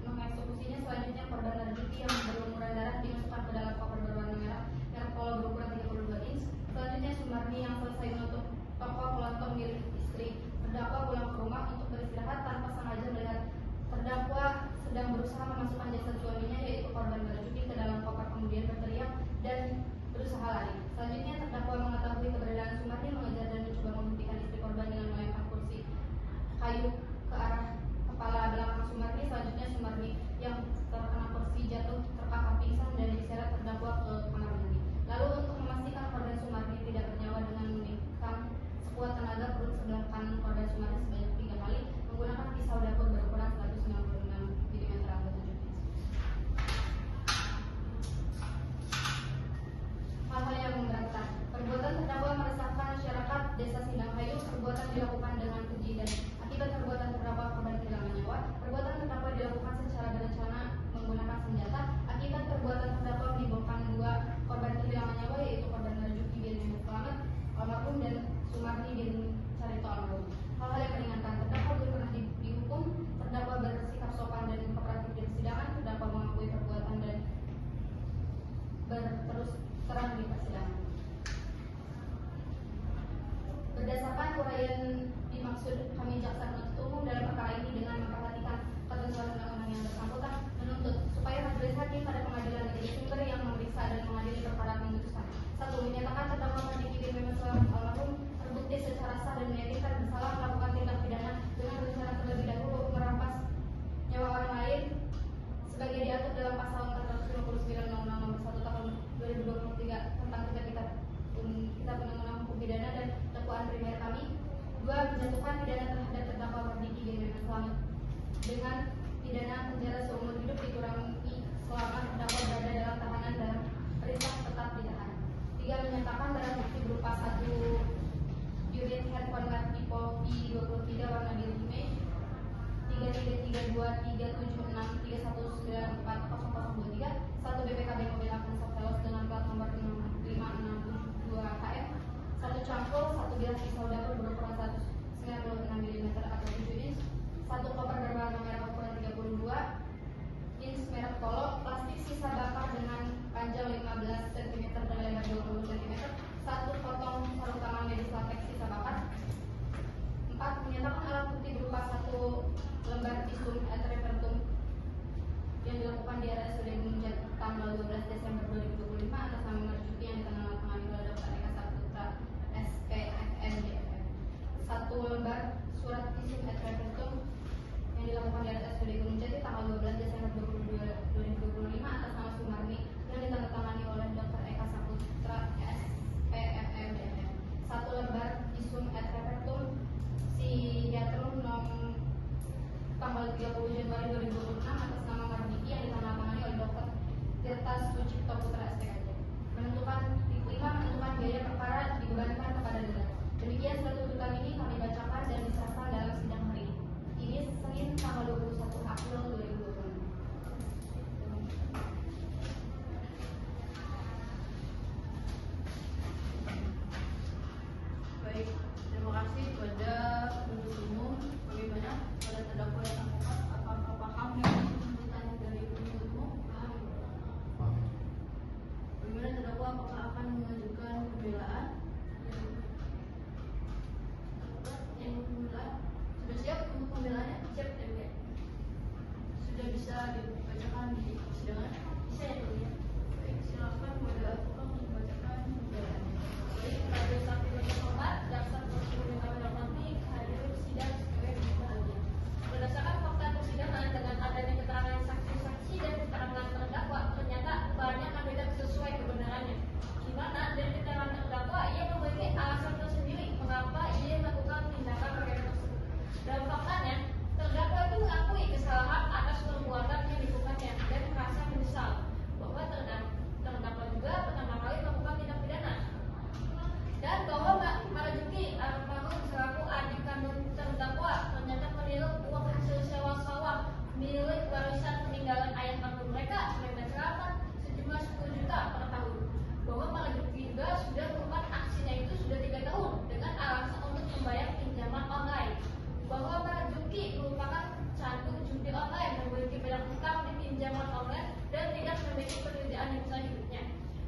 mengeksekusinya, selanjutnya korban Marjuki yang berlumuran darah dimasukkan ke dalam koper berwarna merah polo berukuran 32 inch. Selanjutnya Sumarni yang selesai menutup toko kelontong milik istri terdakwa pulang ke rumah untuk beristirahat tanpa sengaja melihat terdakwa sedang berusaha memasukkan jasad suaminya yaitu korban Marjuki ke dalam koper, kemudian berteriak dan berusaha lari. Selanjutnya terdakwa mengetahui keberadaan Sumarni, mengejar dan mencoba menghentikan istri korban dengan melempar kursi kayu ke arah kepala belakang Sumarni. Selanjutnya Sumarni yang terkena kursi jatuh terkapar pingsan dan diseret terdakwa ke kamar mandi. Lalu untuk memastikan korban Sumarni tidak bernyawa dengan menikam sekuat tenaga perut sebelah kanan korban Sumarni sebanyak 3 kali menggunakan pisau dapur berukuran 196 mm atau 7 inch. Hal-hal yang memberatkan. Perbuatan terdakwa meresahkan masyarakat Desa Sindanghayu. Perbuatan dilakukan dengan keji dan akibat perbuatan terdakwa korban kehilangan nyawa. Perbuatan terdakwa dilakukan secara berencana menggunakan senjata. Akibat perbuatan terdakwa menimbulkan 2 korban kehilangan nyawa yaitu korban Marjuki bin Selamat almarhum dan Sumarni bin Carito almarhum. Hal-hal yang meringankan. Terdakwa belum pernah dihukum. Terdakwa bersikap sopan dan kooperatif di persidangan. Terdakwa mengakui perbuatan dan berterus terang di persidangan. Berdasarkan uraian dimaksud kami jaksa penuntut umum dalam perkara ini dengan memperhatikan ketentuan undang-undang yang bersangkutan menuntut supaya majelis hakim pada pengadilan negeri Sumber yang memeriksa dan mengadili perkara memutuskan: 1. Menyatakan terdakwa Marjuki bin Selamat almarhum terbukti secara sah dan meyakinkan bersalah melakukan tindak pidana dengan berencana terlebih dahulu merampas nyawa orang lain sebagai diatur dalam pasal 459 Undang-Undang Nomor 1 Tahun 2023 tentang Kitab Undang-Undang Hukum Pidana dan dakwaan primer kami. 2. Menjatuhkan pidana terhadap terdakwa Marjuki bin Selamat dengan pidana penjara seumur hidup dikurangi selama terdakwa berada dalam tahanan dalam perintah tetap ditahan. 3. Menyatakan barang bukti berupa 1 unit handphone merek Vivo V23 warna biru image 3332 376 3194 0023, 1 BPKB mobil Avanza Veloz dengan plat nomor 6562 KM, 1 cangkul, 1 bilah pisau dapur berukuran 196 mm atau 7 inch, 1 koper berwarna merah ukuran 32 inch merek Polo, plastik sisa bakar dengan panjang 15 cm dan lebar 20 cm, 1 potong sarung tangan medis latex sisa bakar. 4. Menyatakan alat bukti berupa 1 lembar visum et repertum yang dilakukan di RSUD Gunung tanggal 12 Desember 2025 atas nama Marjuki yang ditandatangani oleh Dr. Eka Saputra SPFM DFM. 1 lembar surat visum et repertum yang dilakukan di RSUD Gunung Jati tanggal 12 Desember 2025 atas nama Sumarni yang ditandatangani oleh Dr. Eka Saputra SPFM DFM. 1 lembar visum et repertum Psikiatrum nom tanggal 30 Januari 2026 atas nama Marjuki yang ditandatangani oleh Dr. Tirta Sucipto Putra SPKJ. Menentukan 5. Menentukan biaya perkara dibebankan kepada negara. Demikian surat tuntutan ini kami bacakan dan disahkan dalam sidang hari ini. Ini Senin tanggal 21 April 2026. dibacakan di persidangan? Bisa ya dulu ya. Baik, silakan kepada advokat untuk membacakan pembelaannya. Baik, majelis hakim yang terhormat, jaksa penuntut yang kami hormati, hadirin sidang sekalian yang berbahagia. Berdasarkan fakta persidangan dengan adanya keterangan saksi-saksi dan keterangan terdakwa, ternyata banyak yang tidak sesuai kebenarannya. Di mana dari keterangan terdakwa ia memiliki alasan tersendiri mengapa ia melakukan tindakan pidana tersebut. Dalam faktanya, terdakwa itu mengakui kesalahan atas perbuatan yang dilakukannya dan merasa menyesal bahwa terdakwa juga pertama kali melakukan tindak pidana, dan bahwa Marzuki almarhum selaku adik kandung terdakwa ternyata menilik uang hasil sewa sawah milik warisan peninggalan ayah kandung mereka masyarakat sejumlah 10 juta per tahun. Bahwa Marzuki juga sudah melakukan aksinya itu sudah 3 tahun dengan alasan untuk membayar pinjaman online. Bahwa Marzuki merupakan candu judi online, memiliki banyak utang di pinjaman online dan tidak memiliki pekerjaan yang bisa hidupnya.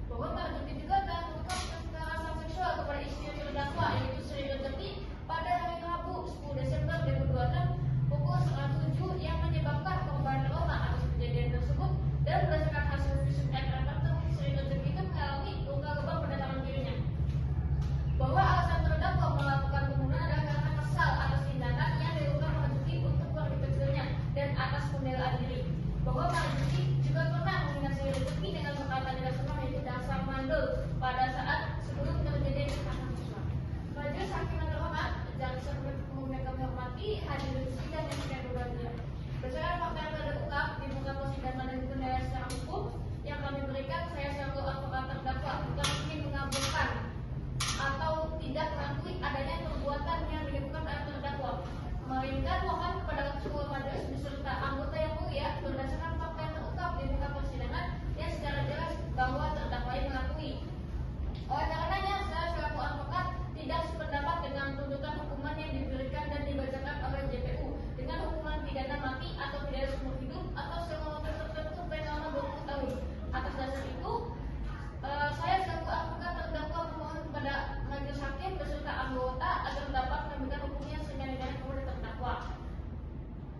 Bahwa Marzuki juga telah melakukan kekerasan seksual kepada istri terdakwa yaitu Sri Rezeki pada hari Rabu 10 Desember 2026 pukul 7 yang menyebabkan korban trauma atas kejadian tersebut. Dan berdasarkan hasil visum et repertum, Sri Rezeki itu mengalami luka lebam pada tangan kirinya. Bahwa alasan terdakwa melakukan pembunuhan adalah karena kesal atas tindakan yang dilakukan Marzuki untuk keluarga kecilnya dan atas pembelaan diri. Bahwa Marzuki juga pernah menghina Sri Rezeki dengan berkata tidak senang yaitu dasar mandul pada saat sebelum terjadi kekerasan seksual. Majelis hakim yang terhormat, jaksa penuntut umum yang kami hormati, hadirin sidang yang sekalian berbahagia. Berdasarkan fakta yang telah terungkap di muka persidangan dan penilaian secara hukum yang kami berikan, saya selaku advokat terdakwa bukan ingin mengabulkan atau tidak mengakui adanya perbuatan yang dilakukan oleh terdakwa, melainkan mohon kepada ketua majelis beserta anggota yang mulia berdasarkan fakta yang terungkap di muka persidangan yang secara jelas bahwa terdakwa yang mengakui. Oleh karenanya, saya selaku advokat tidak sependapat dengan tuntutan hukuman yang diberikan dan dibacakan oleh JPU dengan hukuman pidana mati atau pidana seumur hidup atau seumur tertentu selama 20 tahun. Atas dasar itu, saya selaku advokat terdakwa memohon kepada majelis hakim beserta anggota agar dapat memberikan hukum yang senyata kepada terdakwa.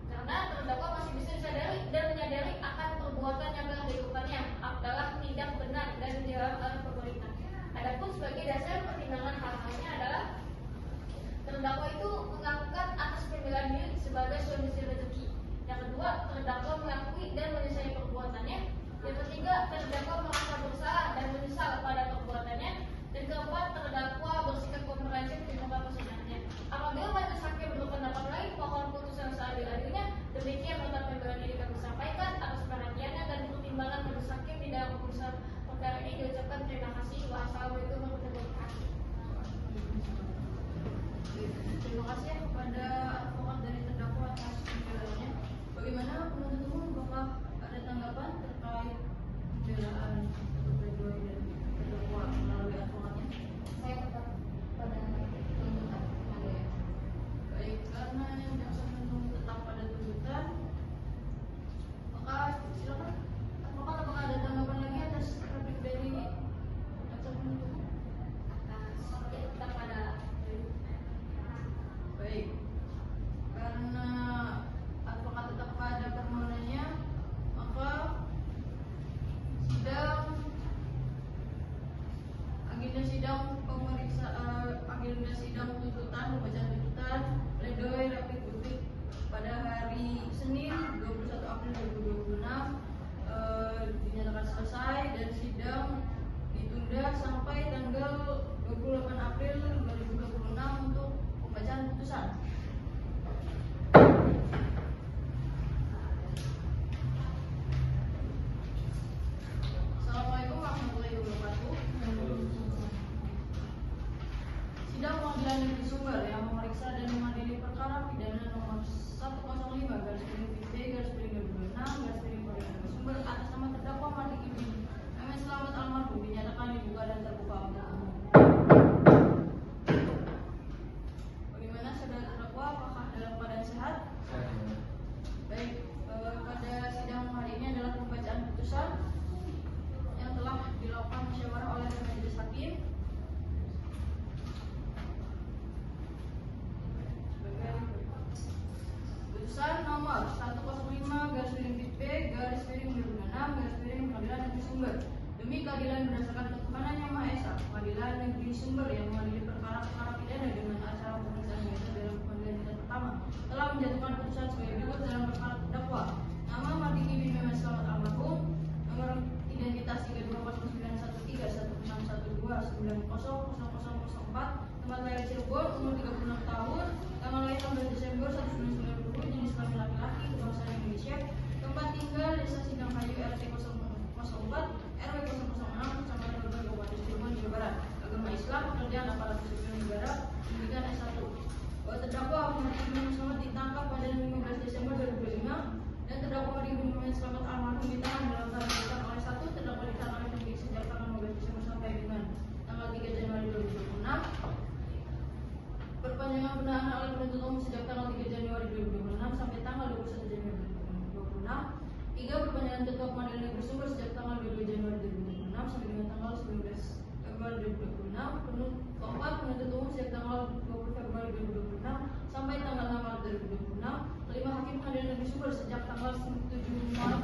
Karena terdakwa masih bisa disadari dan menyadari akan perbuatan yang telah dilakukannya adalah tidak benar dan dilarang oleh pemerintah. Adapun sebagai dasar pertimbangan hal-halnya adalah terdakwa itu mengakukan atas pembelaan diri sebagai suami Sri Rezeki. Yang kedua, terdakwa mengakui dan menyesali perbuatannya. Yang ketiga, terdakwa merasa bersalah dan menyesal pada perbuatannya. Dan keempat, terdakwa bersikap komprehensif di muka persidangannya. Apabila majelis hakim berpendapat lain, mohon putusan seadil-adilnya. Demikian nota pembelaan diri kami sampaikan atas perhatiannya dan pertimbangan majelis hakim di dalam putusan perkara ini diucapkan terima kasih. Wassalamualaikum warahmatullahi wabarakatuh. Terima kasih kepada advokat dari terdakwa atas pembelaannya. Bagaimana penuntut umum, apakah ada tanggapan terkait pembelaan terduga dan terdakwa melalui advokatnya? Saya tetap pada tuntutan Maria. Baik, karena yang jaksa penuntut tetap pada tuntutan, maka silakan advokat, apakah ada tanggapan lagi atas replik dari jaksa penuntut umum? Saya tetap pada Baik, Sumber. Demi keadilan berdasarkan ketuhanan yang Maha Esa, Pengadilan Negeri Sumber yang mengadili perkara-perkara pidana dengan acara pemeriksaan biasa dalam pemanggilan tingkat pertama telah menjatuhkan putusan sebagai berikut dalam perkara terdakwa. Nama Mardiki bin Mehmet Slamet almarhum, nomor identitas 3209131612900004, tempat lahir Cirebon, umur 36 tahun, tanggal lahir 16 Desember 1990, jenis kelamin laki-laki, kebangsaan Indonesia, tempat tinggal Desa Sidang Hayu RT 004 RW 006 Kecamatan Bogor Kabupaten Cirebon Jawa Barat, agama Islam, pekerjaan aparatur sipil negara, pendidikan S1. Bahwa terdakwa Mardiki bin Mehmet Slamet ditangkap pada 15 Desember 2005 dan terdakwa Mardiki bin Mehmet Slamet almarhum ditahan dalam tahanan oleh satu terdakwa ditahan oleh penyidik sejak tanggal 15 Desember sampai dengan tanggal 3 Januari 2026. Perpanjangan penahanan oleh penuntut umum sejak tanggal 3 Januari 2026 sampai tanggal 21 Januari 2026. 3. Perpanjangan ketua Pengadilan Negeri Sumber sejak tanggal 22 Januari 2026 sampai dengan tanggal 19 Februari 2026. Keempat, penuntut umum sejak tanggal 20 Februari 2026 sampai tanggal 6 Maret 2026. Kelima, Hakim Pengadilan Negeri Sumber sejak tanggal 7 Maret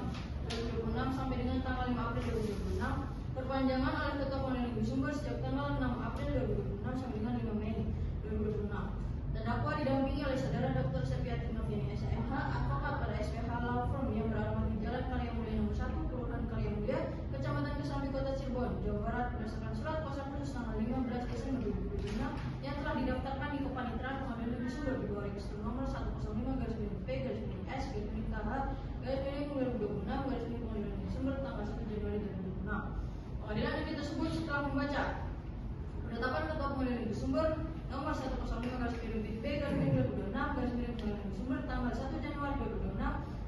2026 sampai dengan tanggal 5 April 2026. Perpanjangan oleh ketua Pengadilan Negeri Sumber sejak tanggal 6 April 2026 sampai dengan 5 Mei 2026. Terdakwa didampingi oleh saudara Dr. Septiati Noviani SMH, advokat pada SPH Law Firm yang beralamat di Jalan Karya Mulia nomor 1, Kelurahan Karya Mulia, Kecamatan Kesambi, Kota Cirebon, Jawa Barat, berdasarkan surat kuasa khusus tanggal 15 Desember 2025 yang telah didaftarkan di Kepanitraan Pengadilan Negeri Sumber di bawah register nomor 105/P/KH/2026/Pengadilan Negeri Sumber tanggal 1 Januari 2026. Pengadilan negeri tersebut setelah membaca penetapan ketua Pengadilan Negeri Sumber nomor 105/P/2026/Pengadilan Negeri Sumber tanggal 1 Januari 2026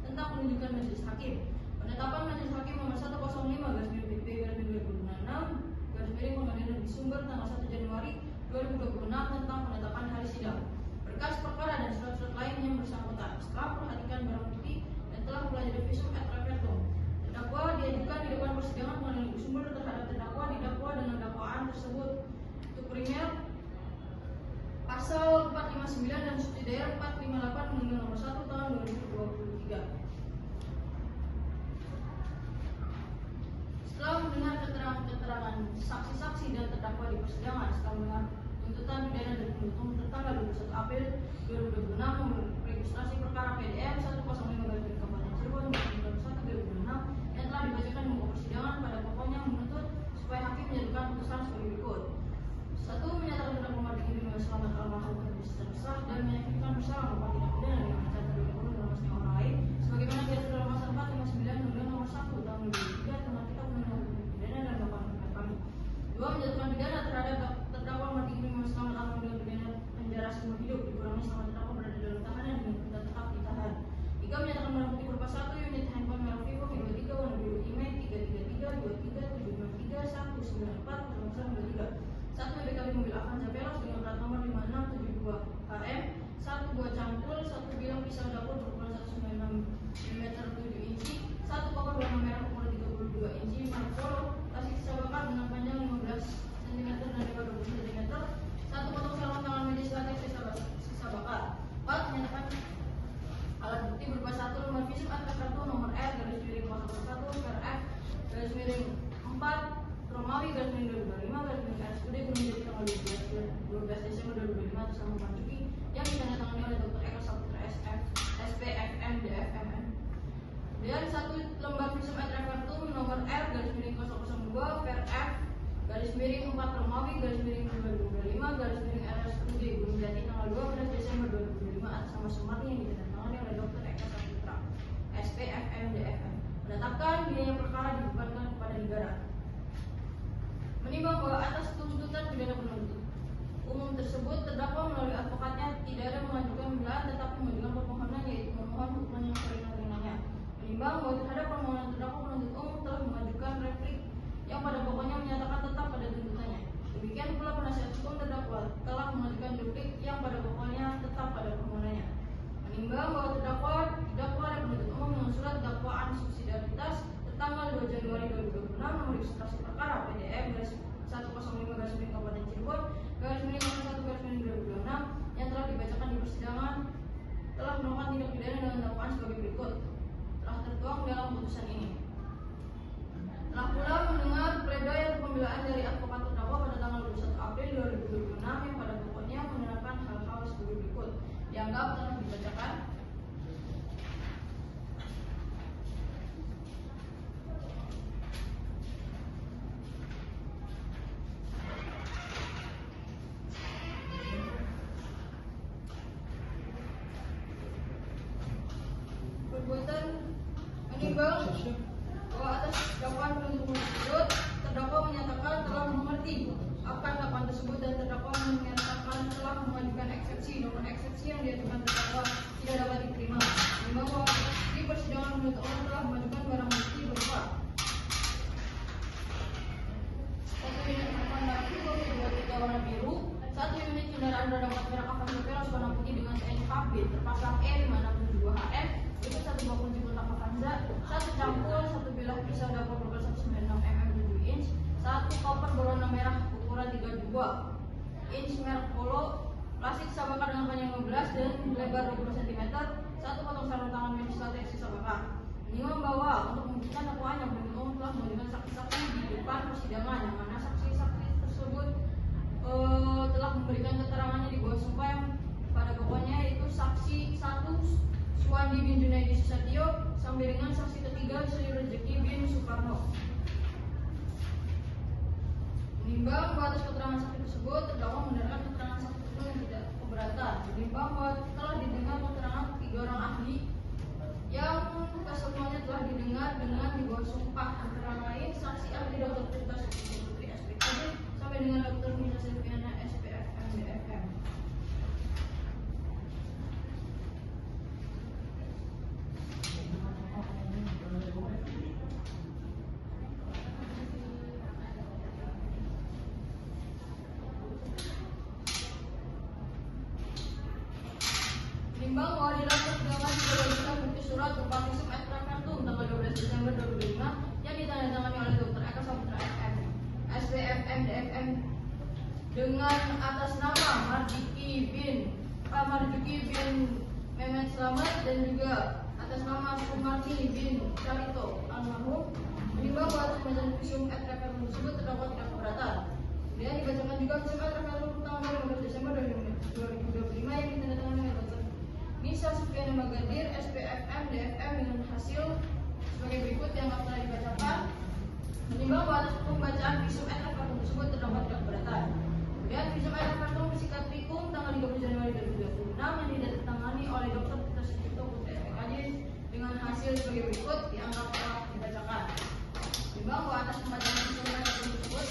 tentang penunjukan majelis hakim. Penetapan majelis hakim nomor 105/P/2026/Pengadilan Negeri Sumber tanggal 1 Januari 2026 tentang penetapan hari sidang, berkas perkara dan surat-surat lain yang bersangkutan. Setelah perhatikan barang bukti dan telah mempelajari visum et repertum, terdakwa diajukan di depan persidangan Pengadilan Negeri Sumber terhadap terdakwa didakwa dengan dakwaan tersebut. Untuk primer, pasal 459 dan subsidiar 458 Undang-Undang Nomor 1 Tahun 2023. Setelah mendengar keterangan saksi-saksi dan terdakwa di persidangan, setelah mendengar tuntutan pidana dari penuntut umum tertanggal 21 April 2026 nomor registrasi perkara PDM 105/Kabupaten Cirebon 21/2026 yang telah dibacakan di muka persidangan, pada pokoknya menuntut supaya hakim menjatuhkan putusan sebagai berikut. 1. Menyatakan terdakwa Mardiki bin Mehmet Slamet almarhum terbukti tersah dan meyakinkan bersalah melakukan tindak pidana dengan mencatat dan membunuh dalam masnya orang lain sebagaimana diatur dalam pasal 459 Undang-Undang Nomor 1 Tahun 2003 tentang Kitab Undang-Undang Hukum Pidana dan melakukan hukuman kami. 2. Menjatuhkan pidana terhadap terdakwa Mardiki bin Mehmet Slamet almarhum dengan pidana penjara seumur hidup dikurangi selama terdakwa berada dalam tahanan dengan tidak tetap ditahan. 3. Menyatakan barang bukti berupa 1 unit handphone merek Vivo Vivo 3 warna biru IMEI 333 23 794 1 BKB mobil Avanza Veloz dengan plat nomor 5672 HM, 1 buah cangkul, 1 bilang pisau dapur berukuran 196 mm 7 inci, 1 koper warna merah ukuran 32 inci merek Polo, tasik sisa bakar dengan panjang 15 cm dan lebar 20 cm, 1 potong sarung tangan medis latex sisa bakar. 4. Menyatakan alat bukti berupa 1 lembar visum et repertum nomor R/01 PRF /4 Romawi /2025 RSUD Gunung Jati tanggal 12 Desember 2005 atas nama Mardiki yang ditandatangani oleh Dr. Eka Saputra SPFM DFMN. Dan 1 lembar visum et repertum nomor R/002 PRF /4 Romawi /2025 RSUD Gunung Jati tanggal 12 Desember 2025 atas nama Sumarni yang ditandatangani oleh Dr. Eka Saputra SPFM DFM. Menetapkan biaya perkara dibebankan kepada negara. Menimbang bahwa atas tuntutan pidana penuntut umum tersebut terdakwa melalui advokatnya tidak ada mengajukan pembelaan tetapi mengajukan permohonan yaitu memohon hukuman yang seringan-ringannya. Menimbang bahwa terhadap permohonan terdakwa penuntut umum telah mengajukan replik yang pada pokoknya menyatakan tetap pada tuntutannya. Demikian pula penasihat hukum terdakwa telah mengajukan replik yang pada pokoknya tetap pada permohonannya. Menimbang bahwa terdakwa didakwa oleh penuntut umum dengan surat dakwaan subsidiaritas tanggal 2 Januari 2026 nomor registrasi perkara PDM 105/Kabupaten Cirebon /01/2026 yang telah dibacakan di persidangan telah melakukan tindak pidana dengan dakwaan sebagai berikut telah tertuang dalam putusan ini. Telah pula inch merek Polo, plastik sisa bakar dengan panjang 15 dan lebar 20 cm, satu potong sarung tangan medis latex sisa bakar. Minimum bahwa untuk membuktikan dakwaan yang penuntut telah mengajukan saksi-saksi di depan persidangan yang mana saksi-saksi tersebut telah memberikan keterangannya di bawah sumpah yang pada pokoknya yaitu saksi 1 Suwandi bin Junaidi Susatyo sampai dengan saksi ketiga Sri Rezeki bin Soekarno. Menimbang bahwa atas keterangan saksi tersebut terdakwa membenarkan keterangan saksi tersebut yang tidak keberatan. Menimbang bahwa telah didengar keterangan 3 orang ahli yang kesemuanya telah didengar dengan di bawah sumpah, antara lain saksi ahli Dr. Tirta Putri SPKJ sampai dengan Dr. Nina Silviana SPFM DFM. Menimbang bahwa di dalam persidangan dibagikan bukti surat berupa visum et repertum tanggal 12 Desember 2005 yang ditandatangani oleh Dr. Eka Saputra FM, SPFM DFM dengan atas nama Marjuki bin Mehmet Slamet dan juga atas nama Sumarni bin Carito almarhum. Menimbang bahwa atas pembacaan visum et repertum tersebut terdakwa tidak keberatan. Kemudian dibacakan juga visum et repertum tanggal 12 Desember 2025 yang ditandatangani oleh Dr. Nisa Sufiana Magadir SPFM DFM dengan hasil sebagai berikut yang telah dibacakan. Menimbang bahwa atas pembacaan visum et repertum tersebut terdapat tidak keberatan. Kemudian visum et repertum psikatrikum tanggal 30 Januari 2026 yang ditandatangani oleh Dr. Tirta Putri SPKJ dengan hasil sebagai berikut dianggap telah dibacakan. Menimbang bahwa atas pembacaan visum et repertum tersebut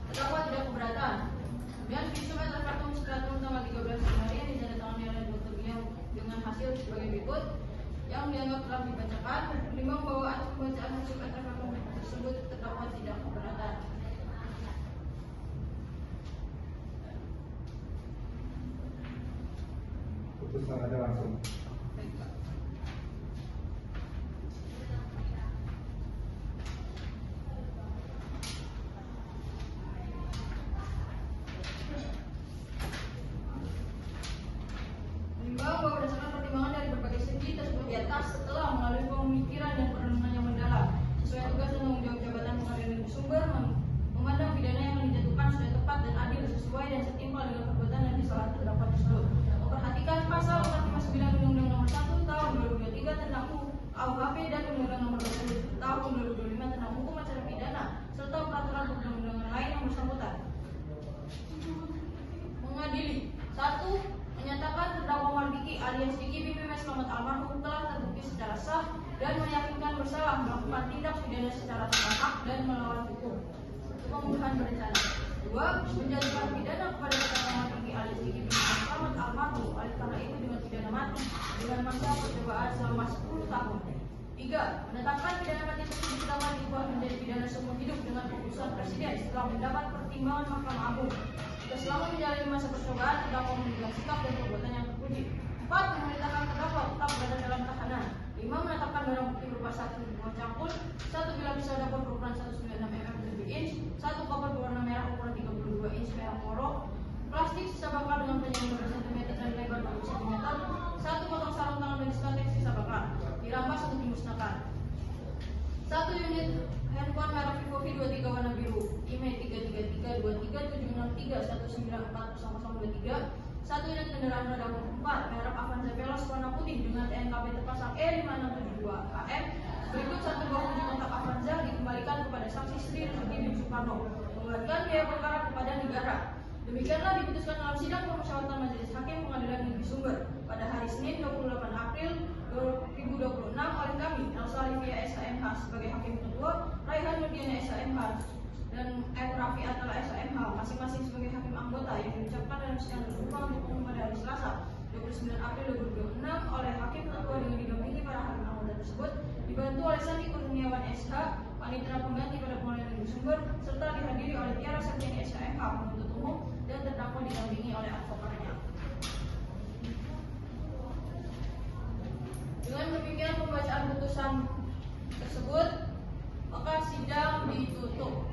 terdapat tidak keberatan. Kemudian visum et repertum psikatrikum tanggal 13 Januari yang ditandatangani oleh Dr. Gilang dengan hasil sebagai berikut yang dianggap telah dibacakan. Menimbang bahwa atas pembacaan visum et repertum tersebut terdapat tidak keberatan. Putusan ada langsung. Menimbang bahwa berdasarkan pertimbangan dari berbagai segi tersebut di atas setelah melalui pemikiran dan perenungan yang mendalam sesuai tugas dan tanggung jawab jabatan pengadilan negeri Sumber memandang pidana yang dijatuhkan sudah tepat dan adil sesuai dan setimpal dengan perbuatan dan kesalahan terdakwa tersebut. Memperhatikan pasal 459 Undang-Undang Nomor 1 Tahun 2023 tentang KUHP dan Undang-Undang Nomor 20 Tahun 2025 tentang Hukum Acara Pidana serta peraturan perundang-undangan lain yang bersangkutan. Mengadili 1. Menyatakan terdakwa Marjuki alias Diki bin Mehmet Slamet almarhum telah terbukti secara sah dan meyakinkan bersalah melakukan tindak pidana secara terhadap dan melawan hukum. Pembunuhan berencana. 2. Menjatuhkan pidana kepada terdakwa Marjuki alias Diki bin Mehmet Slamet almarhum oleh karena itu dengan pidana mati dengan masa percobaan selama 10 tahun. 3. Menetapkan pidana mati tersebut dapat diubah menjadi pidana seumur hidup dengan keputusan presiden setelah mendapat pertimbangan Mahkamah Agung. Jika selama menjalani masa percobaan terdakwa menunjukkan sikap dan perbuatan yang terpuji. 4. Memerintahkan terdakwa tetap berada dalam tahanan. 5. Menetapkan barang bukti berupa 1 bunga cangkul, 1 bilah pisau dapur berukuran 196 mm 7 inch, 1 koper berwarna merah ukuran 32 inch merah polo, plastik sisa bakar dengan panjang 15 cm dan lebar 20 cm, 1 potong sarung tangan medis latex sisa bakar, dirampas untuk dimusnahkan. 1 unit handphone merek Vivo V23 warna biru, IMEI 33323194003, 1 unit kendaraan roda 4 merek Avanza Veloz warna putih dengan TNKP terpasang E5672KM. Berikut 1 buah kunci kontak Avanza dikembalikan kepada saksi Sri Rezeki bin Soekarno, mengembalikan biaya perkara kepada negara. Demikianlah diputuskan dalam sidang permusyawaratan Majelis Hakim Pengadilan Negeri Sumber pada hari Senin 28 April 2026 oleh kami, Elsa Olivia SHMH sebagai Hakim Ketua, Raihan Nurdiana SHMH dan M. Raffi Atala SHMH masing-masing sebagai Hakim Anggota yang diucapkan dalam sidang terbuka untuk umum pada hari Selasa 29 April 2026 oleh Hakim Ketua dengan didampingi para Hakim Anggota tersebut, dibantu oleh Sandi Kurniawan SH, Panitera Pengganti pada Pengadilan Negeri Sumber, serta dihadiri oleh Tiara Septiani SHMH penuntut umum dan terdakwa didampingi oleh advokatnya. Dengan demikian pembacaan putusan tersebut, maka sidang ditutup.